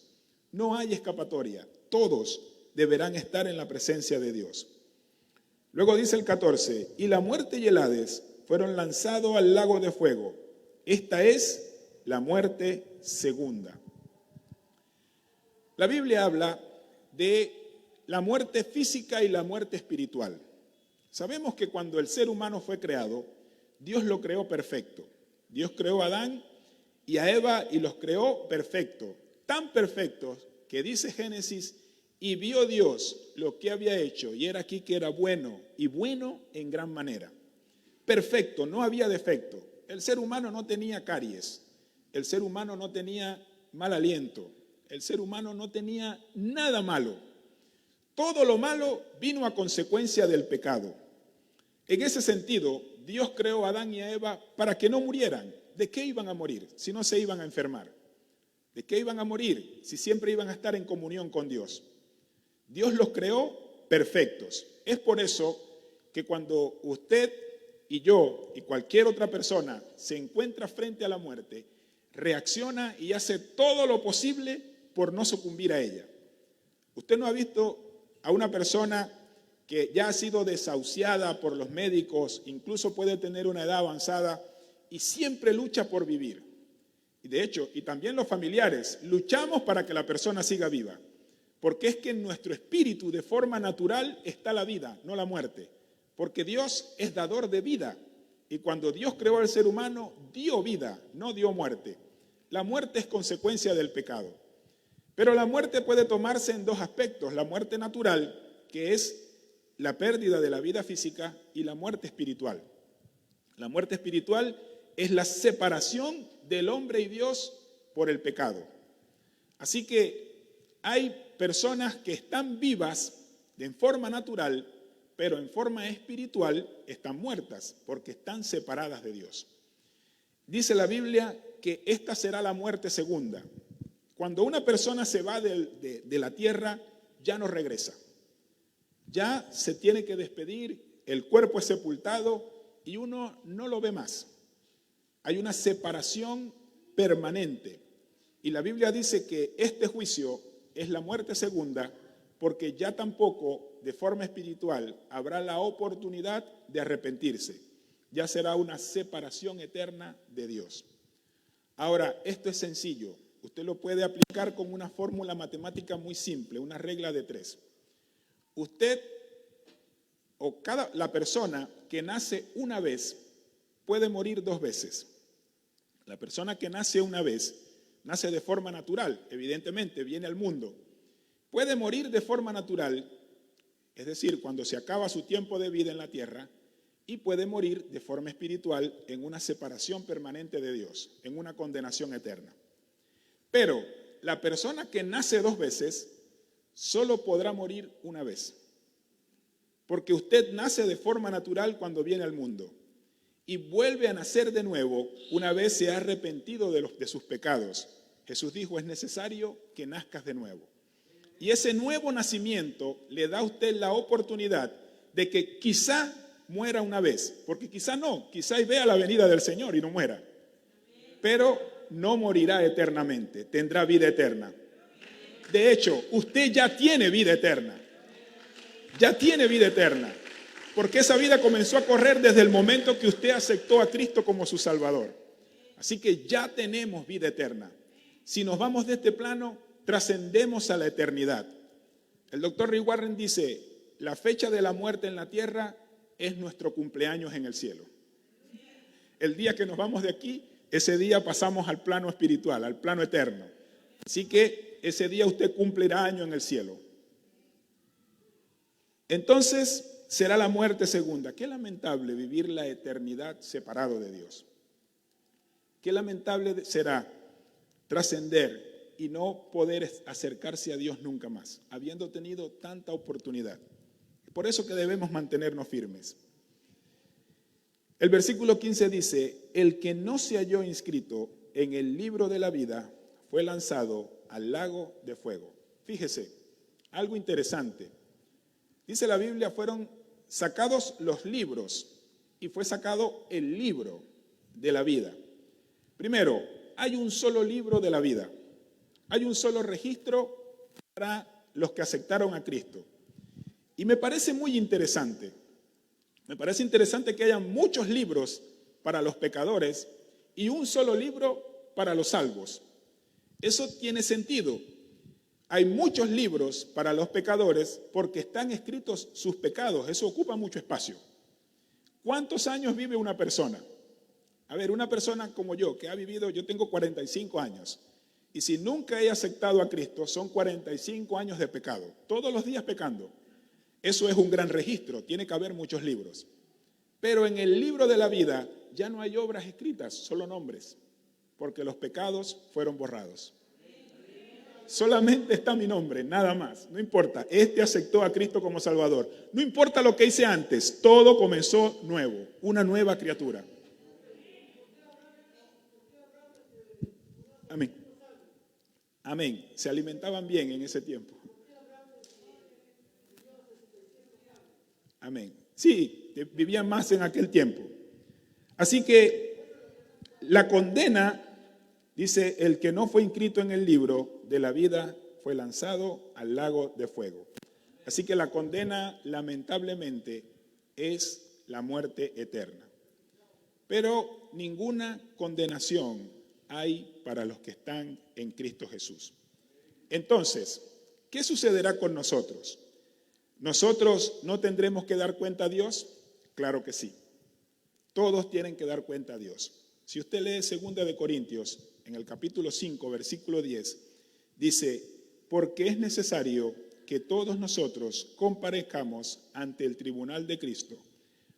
No hay escapatoria. Todos deberán estar en la presencia de Dios. Luego dice el 14, y la muerte y el Hades fueron lanzados al lago de fuego. Esta es la muerte segunda. La Biblia habla de la muerte física y la muerte espiritual. Sabemos que cuando el ser humano fue creado, Dios lo creó perfecto. Dios creó a Adán y a Eva y los creó perfectos, tan perfectos que dice Génesis, y vio Dios lo que había hecho, y era aquí que era bueno, y bueno en gran manera. Perfecto, no había defecto. El ser humano no tenía caries, el ser humano no tenía mal aliento, el ser humano no tenía nada malo. Todo lo malo vino a consecuencia del pecado. En ese sentido, Dios creó a Adán y a Eva para que no murieran. ¿De qué iban a morir si no se iban a enfermar? ¿De qué iban a morir si siempre iban a estar en comunión con Dios? Dios los creó perfectos. Es por eso que cuando usted y yo y cualquier otra persona se encuentra frente a la muerte, reacciona y hace todo lo posible por no sucumbir a ella. Usted no ha visto a una persona que ya ha sido desahuciada por los médicos, incluso puede tener una edad avanzada y siempre lucha por vivir. Y de hecho, y también los familiares, luchamos para que la persona siga viva. Porque es que en nuestro espíritu, de forma natural, está la vida, no la muerte. Porque Dios es dador de vida. Y cuando Dios creó al ser humano, dio vida, no dio muerte. La muerte es consecuencia del pecado. Pero la muerte puede tomarse en dos aspectos. La muerte natural, que es la pérdida de la vida física, y la muerte espiritual. La muerte espiritual es la separación del hombre y Dios por el pecado. Así que hay personas que están vivas en forma natural, pero en forma espiritual están muertas porque están separadas de Dios. Dice la Biblia que esta será la muerte segunda. Cuando una persona se va de la tierra, ya no regresa. Ya se tiene que despedir, el cuerpo es sepultado y uno no lo ve más. Hay una separación permanente. Y la Biblia dice que este juicio es la muerte segunda porque ya tampoco de forma espiritual, habrá la oportunidad de arrepentirse. Ya será una separación eterna de Dios. Ahora, esto es sencillo. Usted lo puede aplicar con una fórmula matemática muy simple, una regla de 3. Usted o la persona que nace una vez puede morir 2 veces. La persona que nace una vez nace de forma natural, evidentemente, viene al mundo. Puede morir de forma natural, es decir, cuando se acaba su tiempo de vida en la tierra, y puede morir de forma espiritual en una separación permanente de Dios, en una condenación eterna. Pero la persona que nace 2 veces solo podrá morir una vez, porque usted nace de forma natural cuando viene al mundo y vuelve a nacer de nuevo una vez se ha arrepentido de sus pecados. Jesús dijo, es necesario que nazcas de nuevo. Y ese nuevo nacimiento le da a usted la oportunidad de que quizá muera una vez, porque quizá no, quizá vea la venida del Señor y no muera, pero no morirá eternamente, tendrá vida eterna. De hecho, usted ya tiene vida eterna, porque esa vida comenzó a correr desde el momento que usted aceptó a Cristo como su Salvador. Así que ya tenemos vida eterna. Si nos vamos de este plano, trascendemos a la eternidad. El doctor Rick Warren dice, la fecha de la muerte en la tierra es nuestro cumpleaños en el cielo. El día que nos vamos de aquí, ese día pasamos al plano espiritual, al plano eterno. Así que ese día usted cumplirá año en el cielo. Entonces será la muerte segunda. Qué lamentable vivir la eternidad separado de Dios. Qué lamentable será trascender y no poder acercarse a Dios nunca más, habiendo tenido tanta oportunidad. Por eso que debemos mantenernos firmes. El versículo 15 dice, el que no se halló inscrito en el libro de la vida fue lanzado al lago de fuego. Fíjese, algo interesante. Dice la Biblia, fueron sacados los libros y fue sacado el libro de la vida. Primero, hay un solo libro de la vida. Hay un solo registro para los que aceptaron a Cristo. Y me parece muy interesante. Me parece interesante que haya muchos libros para los pecadores y un solo libro para los salvos. Eso tiene sentido. Hay muchos libros para los pecadores porque están escritos sus pecados. Eso ocupa mucho espacio. ¿Cuántos años vive una persona? A ver, una persona como yo, que ha vivido, yo tengo 45 años. Y si nunca he aceptado a Cristo, son 45 años de pecado. Todos los días pecando. Eso es un gran registro. Tiene que haber muchos libros. Pero en el libro de la vida ya no hay obras escritas, solo nombres. Porque los pecados fueron borrados. Solamente está mi nombre, nada más. No importa, este aceptó a Cristo como Salvador. No importa lo que hice antes, todo comenzó nuevo, una nueva criatura. Amén. Amén. Se alimentaban bien en ese tiempo. Amén. Sí, vivían más en aquel tiempo. Así que la condena, dice, el que no fue inscrito en el libro de la vida fue lanzado al lago de fuego. Así que la condena, lamentablemente, es la muerte eterna. Pero ninguna condenación hay para los que están en Cristo Jesús. Entonces, ¿qué sucederá con nosotros? ¿Nosotros no tendremos que dar cuenta a Dios? Claro que sí. Todos tienen que dar cuenta a Dios. Si usted lee 2 de Corintios, en el capítulo 5, versículo 10, dice, porque es necesario que todos nosotros comparezcamos ante el tribunal de Cristo,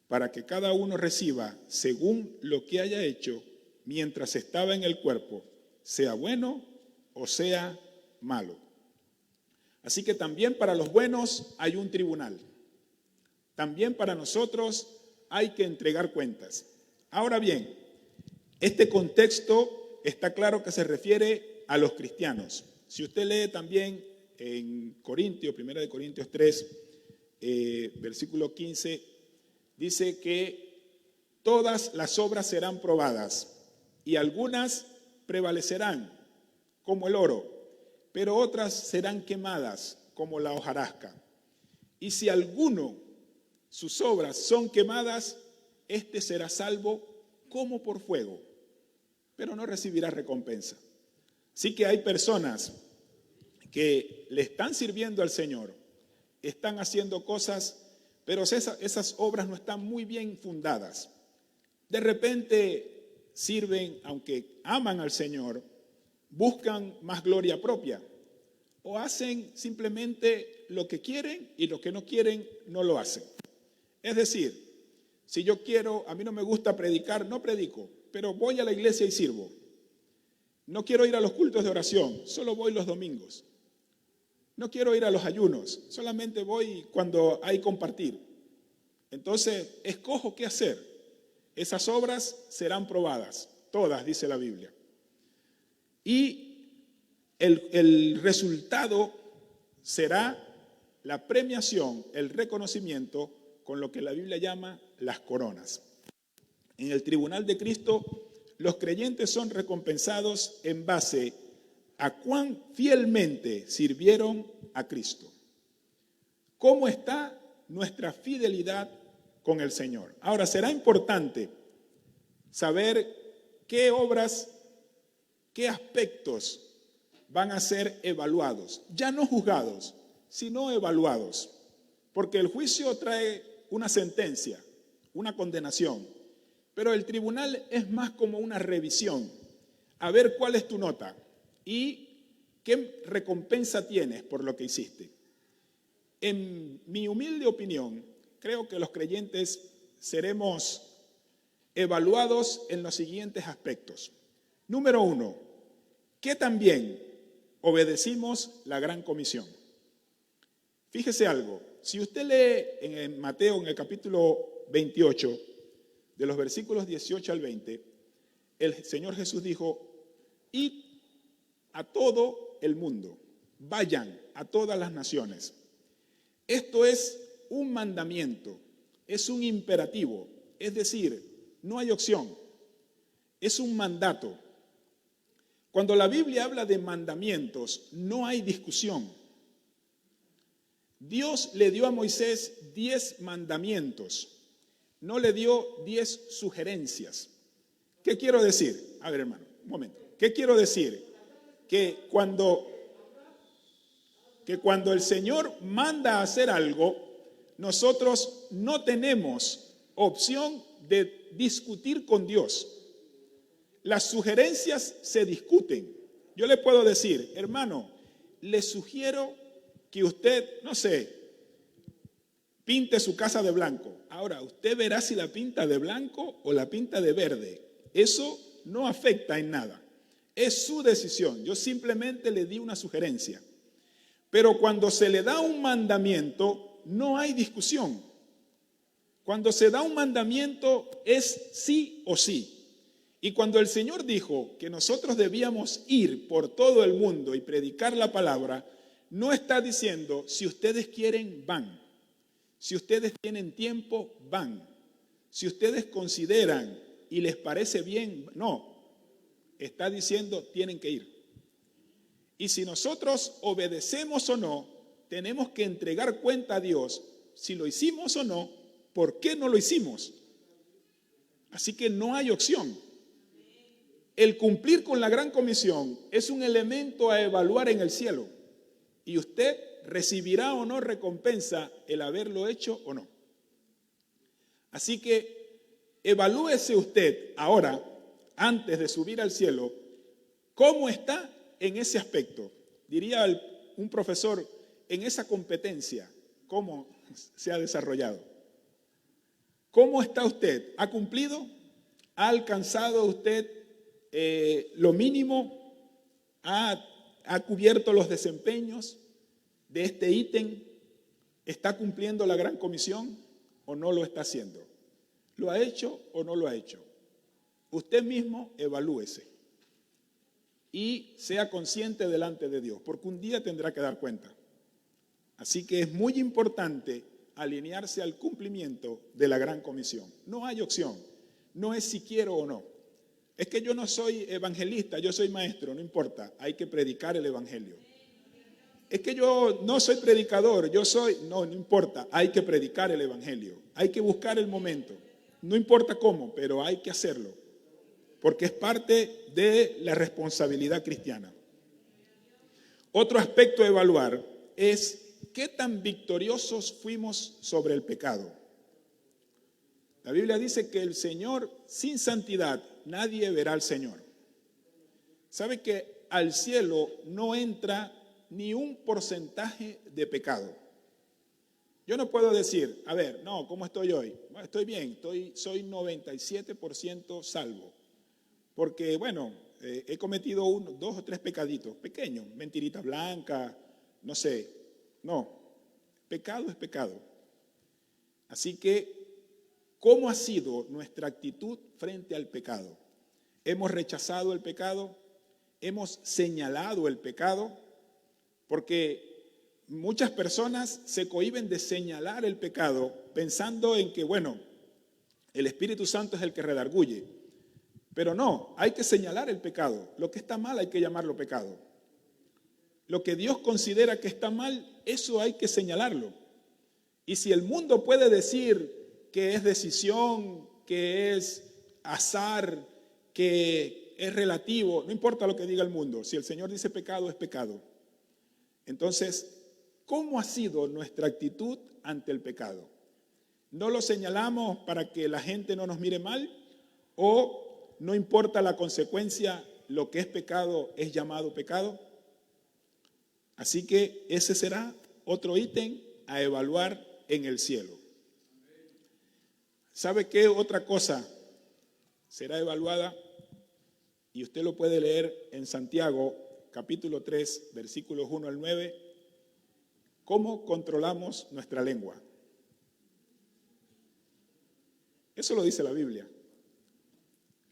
para que cada uno reciba según lo que haya hecho mientras estaba en el cuerpo, sea bueno o sea malo. Así que también para los buenos hay un tribunal. También para nosotros hay que entregar cuentas. Ahora bien, este contexto está claro que se refiere a los cristianos. Si usted lee también en Corintios, 1 de Corintios 3, versículo 15, dice que todas las obras serán probadas y algunas prevalecerán como el oro, pero otras serán quemadas como la hojarasca. Y si alguno sus obras son quemadas, éste será salvo como por fuego, pero no recibirá recompensa. Así que hay personas que le están sirviendo al Señor, están haciendo cosas, pero esas obras no están muy bien fundadas. De repente sirven, aunque aman al Señor, buscan más gloria propia o hacen simplemente lo que quieren y lo que no quieren no lo hacen. Es decir, si yo quiero, a mí no me gusta predicar, no predico, pero voy a la iglesia y sirvo. No quiero ir a los cultos de oración, solo voy los domingos. No quiero ir a los ayunos, solamente voy cuando hay compartir. Entonces, escojo qué hacer. Esas obras serán probadas, todas, dice la Biblia. Y el resultado será la premiación, el reconocimiento, con lo que la Biblia llama las coronas. En el tribunal de Cristo, los creyentes son recompensados en base a cuán fielmente sirvieron a Cristo. ¿Cómo está nuestra fidelidad con el Señor? Ahora, será importante saber qué obras, qué aspectos van a ser evaluados, ya no juzgados, sino evaluados, porque el juicio trae una sentencia, una condenación, pero el tribunal es más como una revisión, a ver cuál es tu nota y qué recompensa tienes por lo que hiciste. En mi humilde opinión, creo que los creyentes seremos evaluados en los siguientes aspectos. Número 1, ¿qué también obedecimos la gran comisión? Fíjese algo, si usted lee en Mateo, en el capítulo 28, de los versículos 18 al 20, el Señor Jesús dijo, id a todo el mundo, vayan a todas las naciones. Esto es un mandamiento, es un imperativo, es decir, no hay opción, es un mandato. Cuando la Biblia habla de mandamientos, no hay discusión. Dios le dio a Moisés 10 mandamientos, no le dio 10 sugerencias. ¿Qué quiero decir? A ver, hermano, un momento. ¿Qué quiero decir? Que cuando el Señor manda a hacer algo, nosotros no tenemos opción de discutir con Dios. Las sugerencias se discuten. Yo le puedo decir, hermano, le sugiero que usted, no sé, pinte su casa de blanco. Ahora, usted verá si la pinta de blanco o la pinta de verde. Eso no afecta en nada. Es su decisión. Yo simplemente le di una sugerencia. Pero cuando se le da un mandamiento, no hay discusión. Cuando se da un mandamiento es sí o sí. Y cuando el Señor dijo que nosotros debíamos ir por todo el mundo y predicar la palabra, no está diciendo, si ustedes quieren, van. Si ustedes tienen tiempo, van. Si ustedes consideran y les parece bien, no. Está diciendo, tienen que ir. Y si nosotros obedecemos o no, tenemos que entregar cuenta a Dios si lo hicimos o no, por qué no lo hicimos. Así que no hay opción. El cumplir con la gran comisión es un elemento a evaluar en el cielo. Y usted recibirá o no recompensa el haberlo hecho o no. Así que evalúese usted ahora, antes de subir al cielo, cómo está en ese aspecto. Diría un profesor, en esa competencia, cómo se ha desarrollado. ¿Cómo está usted? ¿Ha cumplido? ¿Ha alcanzado usted lo mínimo? ¿Ha cubierto los desempeños de este ítem? ¿Está cumpliendo la gran comisión o no lo está haciendo? ¿Lo ha hecho o no lo ha hecho? Usted mismo evalúese y sea consciente delante de Dios, porque un día tendrá que dar cuenta. Así que es muy importante alinearse al cumplimiento de la gran comisión. No hay opción, no es si quiero o no. Es que yo no soy evangelista, yo soy maestro, no importa, hay que predicar el evangelio. Es que yo no soy predicador, no importa, hay que predicar el evangelio, hay que buscar el momento, no importa cómo, pero hay que hacerlo, porque es parte de la responsabilidad cristiana. Otro aspecto a evaluar es qué tan victoriosos fuimos sobre el pecado. La Biblia dice que el Señor, sin santidad, nadie verá al Señor. ¿Sabe que al cielo no entra ni un porcentaje de pecado? Yo no puedo decir, a ver, no, ¿cómo estoy hoy? Bueno, estoy bien, soy 97% salvo. Porque, bueno, he cometido 1, 2 o 3 pecaditos pequeños, mentirita blanca, no sé. No, pecado es pecado. Así que, ¿cómo ha sido nuestra actitud frente al pecado? ¿Hemos rechazado el pecado? ¿Hemos señalado el pecado? Porque muchas personas se cohíben de señalar el pecado pensando en que, bueno, el Espíritu Santo es el que redarguye. Pero no, hay que señalar el pecado. Lo que está mal hay que llamarlo pecado. Lo que Dios considera que está mal, eso hay que señalarlo. Y si el mundo puede decir que es decisión, que es azar, que es relativo, no importa lo que diga el mundo, si el Señor dice pecado, es pecado. Entonces, ¿cómo ha sido nuestra actitud ante el pecado? ¿No lo señalamos para que la gente no nos mire mal? ¿O no importa la consecuencia, lo que es pecado es llamado pecado? Así que ese será otro ítem a evaluar en el cielo. ¿Sabe qué otra cosa será evaluada? Y usted lo puede leer en Santiago, capítulo 3, versículos 1 al 9. ¿Cómo controlamos nuestra lengua? Eso lo dice la Biblia.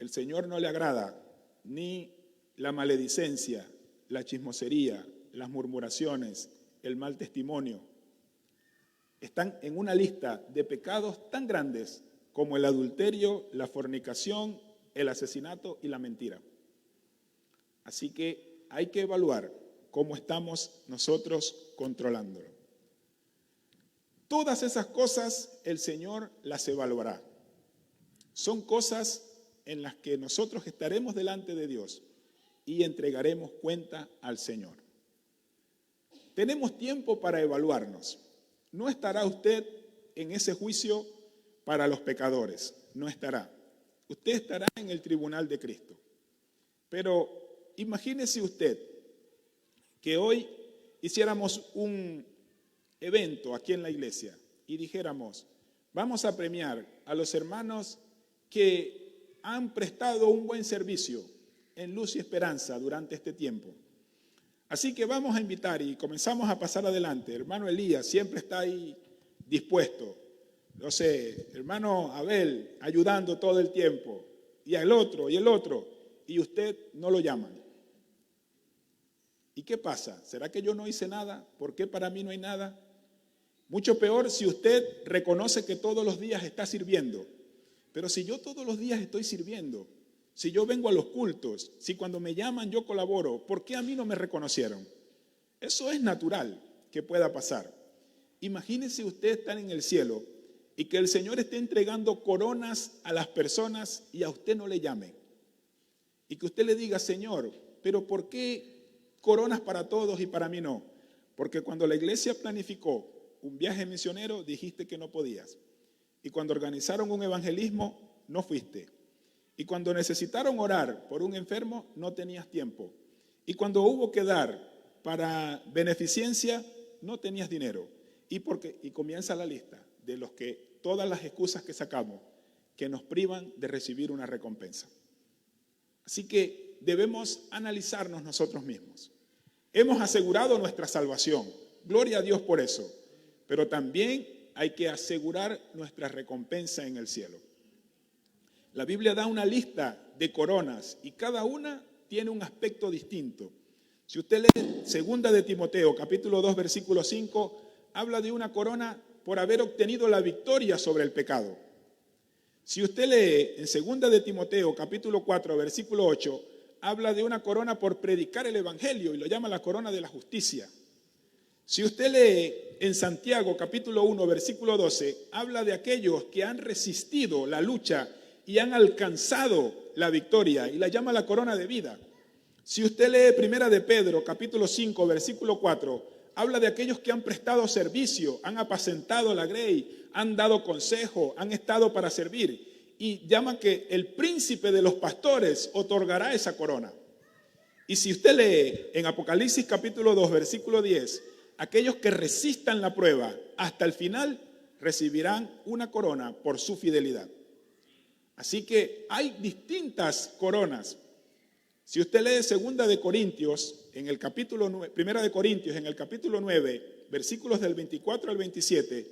El Señor no le agrada ni la maledicencia, la chismosería, las murmuraciones, el mal testimonio. Están en una lista de pecados tan grandes como el adulterio, la fornicación, el asesinato y la mentira. Así que hay que evaluar cómo estamos nosotros controlándolo. Todas esas cosas el Señor las evaluará. Son cosas en las que nosotros estaremos delante de Dios y entregaremos cuenta al Señor. Tenemos tiempo para evaluarnos. No estará usted en ese juicio para los pecadores, no estará. Usted estará en el tribunal de Cristo. Pero imagínese usted que hoy hiciéramos un evento aquí en la iglesia y dijéramos, vamos a premiar a los hermanos que han prestado un buen servicio en Luz y Esperanza durante este tiempo. Así que vamos a invitar y comenzamos a pasar adelante. Hermano Elías siempre está ahí dispuesto. No sé, hermano Abel ayudando todo el tiempo. Y el otro. Y usted no lo llaman. ¿Y qué pasa? ¿Será que yo no hice nada? ¿Por qué para mí no hay nada? Mucho peor si usted reconoce que todos los días está sirviendo. Pero si yo todos los días estoy sirviendo, si yo vengo a los cultos, si cuando me llaman yo colaboro, ¿por qué a mí no me reconocieron? Eso es natural que pueda pasar. Imagínese usted estar en el cielo y que el Señor esté entregando coronas a las personas y a usted no le llame. Y que usted le diga, Señor, ¿pero por qué coronas para todos y para mí no? Porque cuando la iglesia planificó un viaje misionero, dijiste que no podías. Y cuando organizaron un evangelismo, no fuiste. Y cuando necesitaron orar por un enfermo, no tenías tiempo. Y cuando hubo que dar para beneficencia, no tenías dinero. Y comienza la lista de los que todas las excusas que sacamos que nos privan de recibir una recompensa. Así que debemos analizarnos nosotros mismos. Hemos asegurado nuestra salvación. Gloria a Dios por eso. Pero también hay que asegurar nuestra recompensa en el cielo. La Biblia da una lista de coronas y cada una tiene un aspecto distinto. Si usted lee 2 de Timoteo, capítulo 2, versículo 5, habla de una corona por haber obtenido la victoria sobre el pecado. Si usted lee en 2 de Timoteo, capítulo 4, versículo 8, habla de una corona por predicar el evangelio y lo llama la corona de la justicia. Si usted lee en Santiago capítulo 1, versículo 12, habla de aquellos que han resistido la lucha y han alcanzado la victoria y la llama la corona de vida. Si usted lee Primera de Pedro capítulo 5, versículo 4, habla de aquellos que han prestado servicio, han apacentado la grey, han dado consejo, han estado para servir. Y llama que el príncipe de los pastores otorgará esa corona. Y si usted lee en Apocalipsis capítulo 2, versículo 10, aquellos que resistan la prueba hasta el final recibirán una corona por su fidelidad. Así que hay distintas coronas. Si usted lee Segunda de Corintios, en el capítulo 9, Primera de Corintios, en el capítulo 9, versículos del 24 al 27,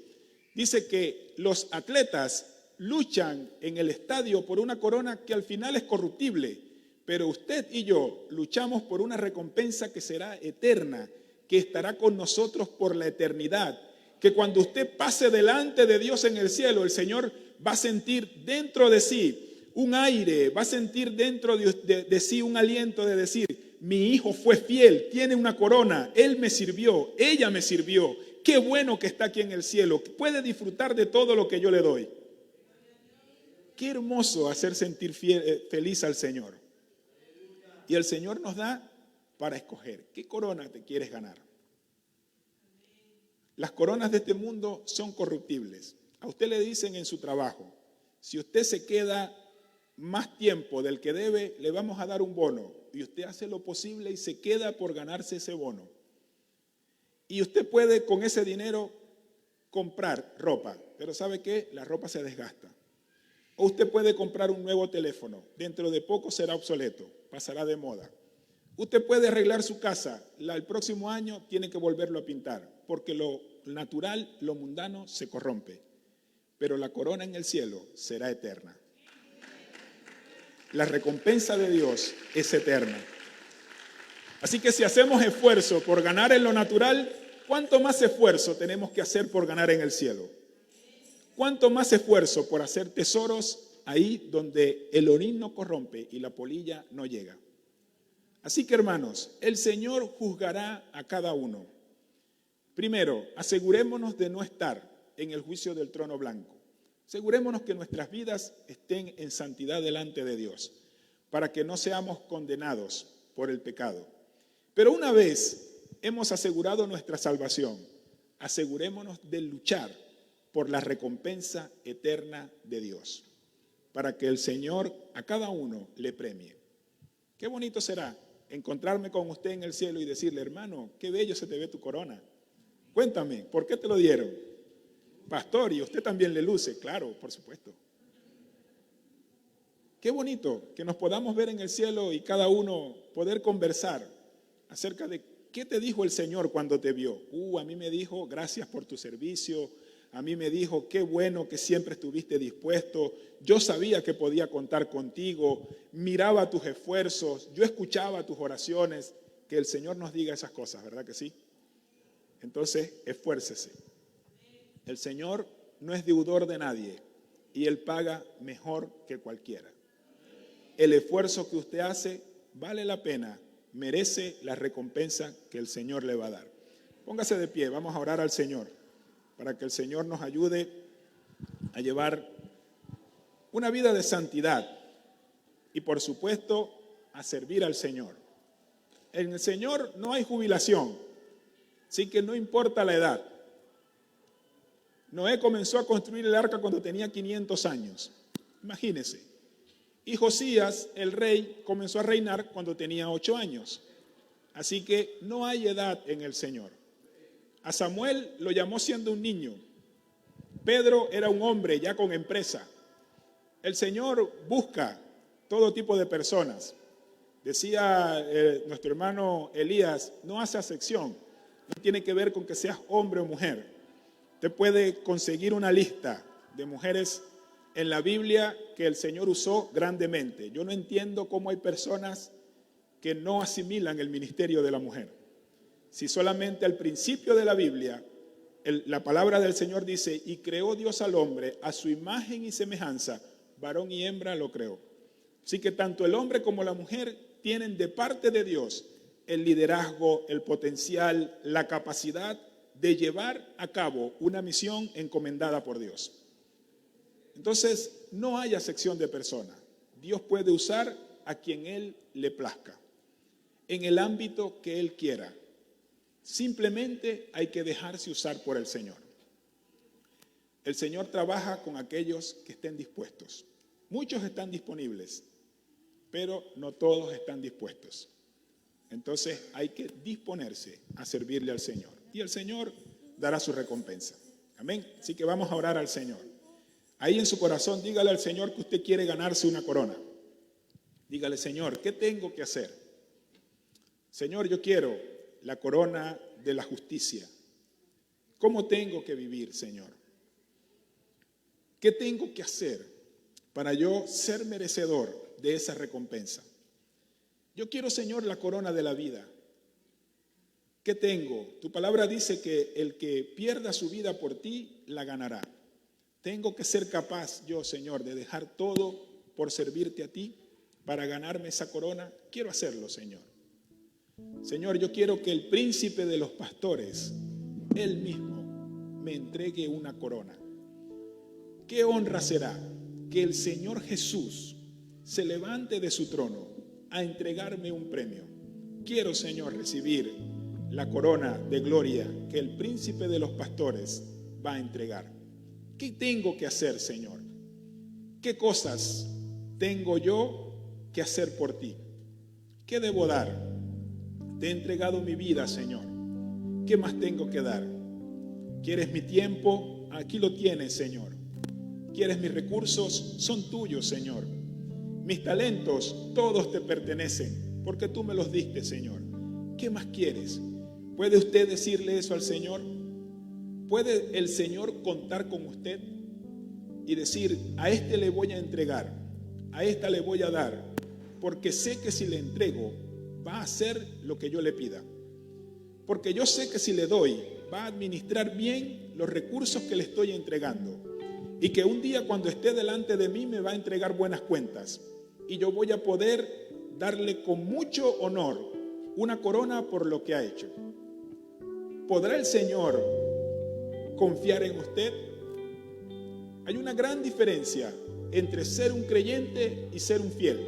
dice que los atletas luchan en el estadio por una corona que al final es corruptible, pero usted y yo luchamos por una recompensa que será eterna, que estará con nosotros por la eternidad, que cuando usted pase delante de Dios en el cielo, el Señor va a sentir dentro de sí un aire, va a sentir dentro de sí un aliento de decir: mi hijo fue fiel, tiene una corona, él me sirvió, ella me sirvió, qué bueno que está aquí en el cielo, puede disfrutar de todo lo que yo le doy. Qué hermoso hacer sentir feliz al Señor. Y el Señor nos da para escoger qué corona te quieres ganar. Las coronas de este mundo son corruptibles. A usted le dicen en su trabajo: si usted se queda más tiempo del que debe, le vamos a dar un bono. Y usted hace lo posible y se queda por ganarse ese bono. Y usted puede con ese dinero comprar ropa, pero ¿sabe qué? La ropa se desgasta. O usted puede comprar un nuevo teléfono. Dentro de poco será obsoleto, pasará de moda. Usted puede arreglar su casa. El próximo año tiene que volverlo a pintar, porque lo natural, lo mundano, se corrompe. Pero la corona en el cielo será eterna. La recompensa de Dios es eterna. Así que si hacemos esfuerzo por ganar en lo natural, ¿cuánto más esfuerzo tenemos que hacer por ganar en el cielo? ¿Cuánto más esfuerzo por hacer tesoros ahí donde el orín no corrompe y la polilla no llega? Así que, hermanos, el Señor juzgará a cada uno. Primero, asegurémonos de no estar en el juicio del trono blanco. Asegurémonos que nuestras vidas estén en santidad delante de Dios, para que no seamos condenados por el pecado. Pero una vez hemos asegurado nuestra salvación, asegurémonos de luchar por la recompensa eterna de Dios, para que el Señor a cada uno le premie. Qué bonito será encontrarme con usted en el cielo y decirle: hermano, qué bello se te ve tu corona. Cuéntame, ¿por qué te lo dieron? Pastor, ¿y usted también le luce? Claro, por supuesto. Qué bonito que nos podamos ver en el cielo y cada uno poder conversar acerca de qué te dijo el Señor cuando te vio. A mí me dijo: gracias por tu servicio. A mí me dijo: qué bueno que siempre estuviste dispuesto. Yo sabía que podía contar contigo. Miraba tus esfuerzos. Yo escuchaba tus oraciones. Que el Señor nos diga esas cosas, ¿verdad que sí? Entonces, esfuércese. El Señor no es deudor de nadie y Él paga mejor que cualquiera. El esfuerzo que usted hace vale la pena, merece la recompensa que el Señor le va a dar. Póngase de pie, vamos a orar al Señor para que el Señor nos ayude a llevar una vida de santidad y, por supuesto, a servir al Señor. En el Señor no hay jubilación, así que no importa la edad. Noé comenzó a construir el arca cuando tenía 500 años. Imagínese. Y Josías, el rey, comenzó a reinar cuando tenía 8 años. Así que no hay edad en el Señor. A Samuel lo llamó siendo un niño. Pedro era un hombre ya con empresa. El Señor busca todo tipo de personas. Decía nuestro hermano Elías: no hace acepción. No tiene que ver con que seas hombre o mujer. Usted puede conseguir una lista de mujeres en la Biblia que el Señor usó grandemente. Yo no entiendo cómo hay personas que no asimilan el ministerio de la mujer. Si solamente al principio de la Biblia, la palabra del Señor dice: y creó Dios al hombre a su imagen y semejanza, varón y hembra lo creó. Así que tanto el hombre como la mujer tienen de parte de Dios el liderazgo, el potencial, la capacidad de llevar a cabo una misión encomendada por Dios. Entonces, no hay acepción de persona. Dios puede usar a quien Él le plazca, en el ámbito que Él quiera. Simplemente hay que dejarse usar por el Señor. El Señor trabaja con aquellos que estén dispuestos. Muchos están disponibles, pero no todos están dispuestos. Entonces hay que disponerse a servirle al Señor. Y el Señor dará su recompensa. Amén. Así que vamos a orar al Señor. Ahí en su corazón, dígale al Señor que usted quiere ganarse una corona. Dígale, Señor, ¿qué tengo que hacer? Señor, yo quiero la corona de la justicia. ¿Cómo tengo que vivir, Señor? ¿Qué tengo que hacer para yo ser merecedor de esa recompensa? Yo quiero, Señor, la corona de la vida. ¿Qué tengo? Tu palabra dice que el que pierda su vida por ti, la ganará. Tengo que ser capaz yo, Señor, de dejar todo por servirte a ti para ganarme esa corona. Quiero hacerlo, Señor. Señor, yo quiero que el príncipe de los pastores, Él mismo, me entregue una corona. ¿Qué honra será que el Señor Jesús se levante de su trono a entregarme un premio? Quiero, Señor, recibir la corona de gloria que el príncipe de los pastores va a entregar. ¿Qué tengo que hacer, Señor? ¿Qué cosas tengo yo que hacer por ti? ¿Qué debo dar? Te he entregado mi vida, Señor. ¿Qué más tengo que dar? ¿Quieres mi tiempo? Aquí lo tienes, Señor. ¿Quieres mis recursos? Son tuyos, Señor. Mis talentos, todos te pertenecen, porque tú me los diste, Señor. ¿Qué más quieres? ¿Puede usted decirle eso al Señor? ¿Puede el Señor contar con usted y decir, a este le voy a entregar, a esta le voy a dar, porque sé que si le entrego, va a hacer lo que yo le pida? Porque yo sé que si le doy, va a administrar bien los recursos que le estoy entregando. Y que un día cuando esté delante de mí me va a entregar buenas cuentas. Y yo voy a poder darle con mucho honor una corona por lo que ha hecho. ¿Podrá el Señor confiar en usted? Hay una gran diferencia entre ser un creyente y ser un fiel.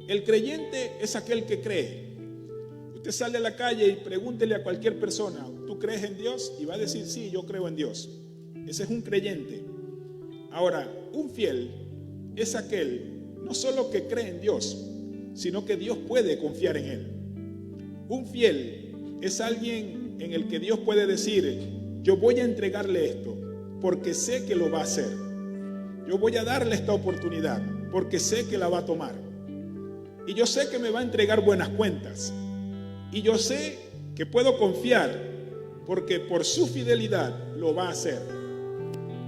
El creyente es aquel que cree. Usted sale a la calle y pregúntele a cualquier persona, ¿tú crees en Dios? Y va a decir, sí, yo creo en Dios. Ese es un creyente. Ahora, un fiel es aquel no solo que cree en Dios, sino que Dios puede confiar en él. Un fiel es alguien en el que Dios puede decir, yo voy a entregarle esto porque sé que lo va a hacer. Yo voy a darle esta oportunidad porque sé que la va a tomar. Y yo sé que me va a entregar buenas cuentas. Y yo sé que puedo confiar porque por su fidelidad lo va a hacer.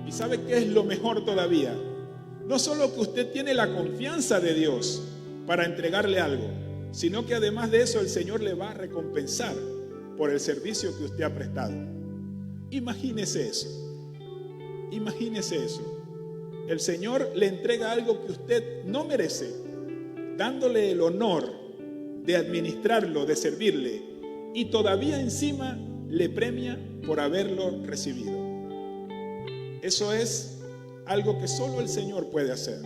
¿Y sabe qué es lo mejor todavía? No solo que usted tiene la confianza de Dios para entregarle algo, sino que además de eso el Señor le va a recompensar por el servicio que usted ha prestado. Imagínese eso. Imagínese eso. El Señor le entrega algo que usted no merece, dándole el honor de administrarlo, de servirle, y todavía encima le premia por haberlo recibido. Eso es algo que solo el Señor puede hacer.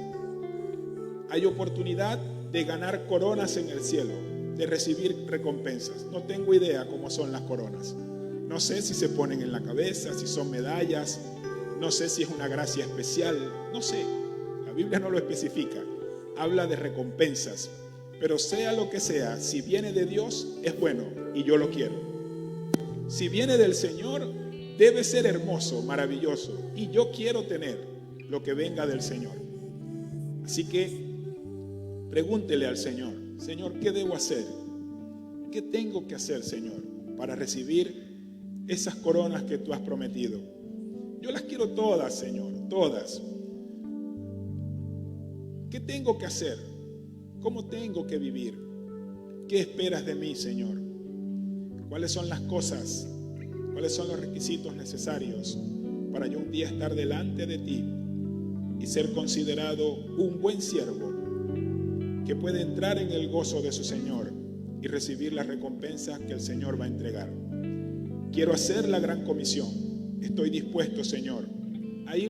Hay oportunidad de ganar coronas en el cielo, de recibir recompensas. No tengo idea cómo son las coronas. No sé si se ponen en la cabeza, si son medallas, no sé si es una gracia especial, no sé. La Biblia no lo especifica. Habla de recompensas. Pero sea lo que sea, si viene de Dios, es bueno y yo lo quiero. Si viene del Señor, debe ser hermoso, maravilloso, y yo quiero tener lo que venga del Señor. Así que pregúntele al Señor, Señor, ¿qué debo hacer? ¿Qué tengo que hacer, Señor, para recibir esas coronas que tú has prometido? Yo las quiero todas, Señor, todas. ¿Qué tengo que hacer? ¿Cómo tengo que vivir? ¿Qué esperas de mí, Señor? ¿Cuáles son las cosas? ¿Cuáles son los requisitos necesarios para yo un día estar delante de ti y ser considerado un buen siervo que puede entrar en el gozo de su Señor y recibir la recompensa que el Señor va a entregar. Quiero hacer la gran comisión. Estoy dispuesto, Señor,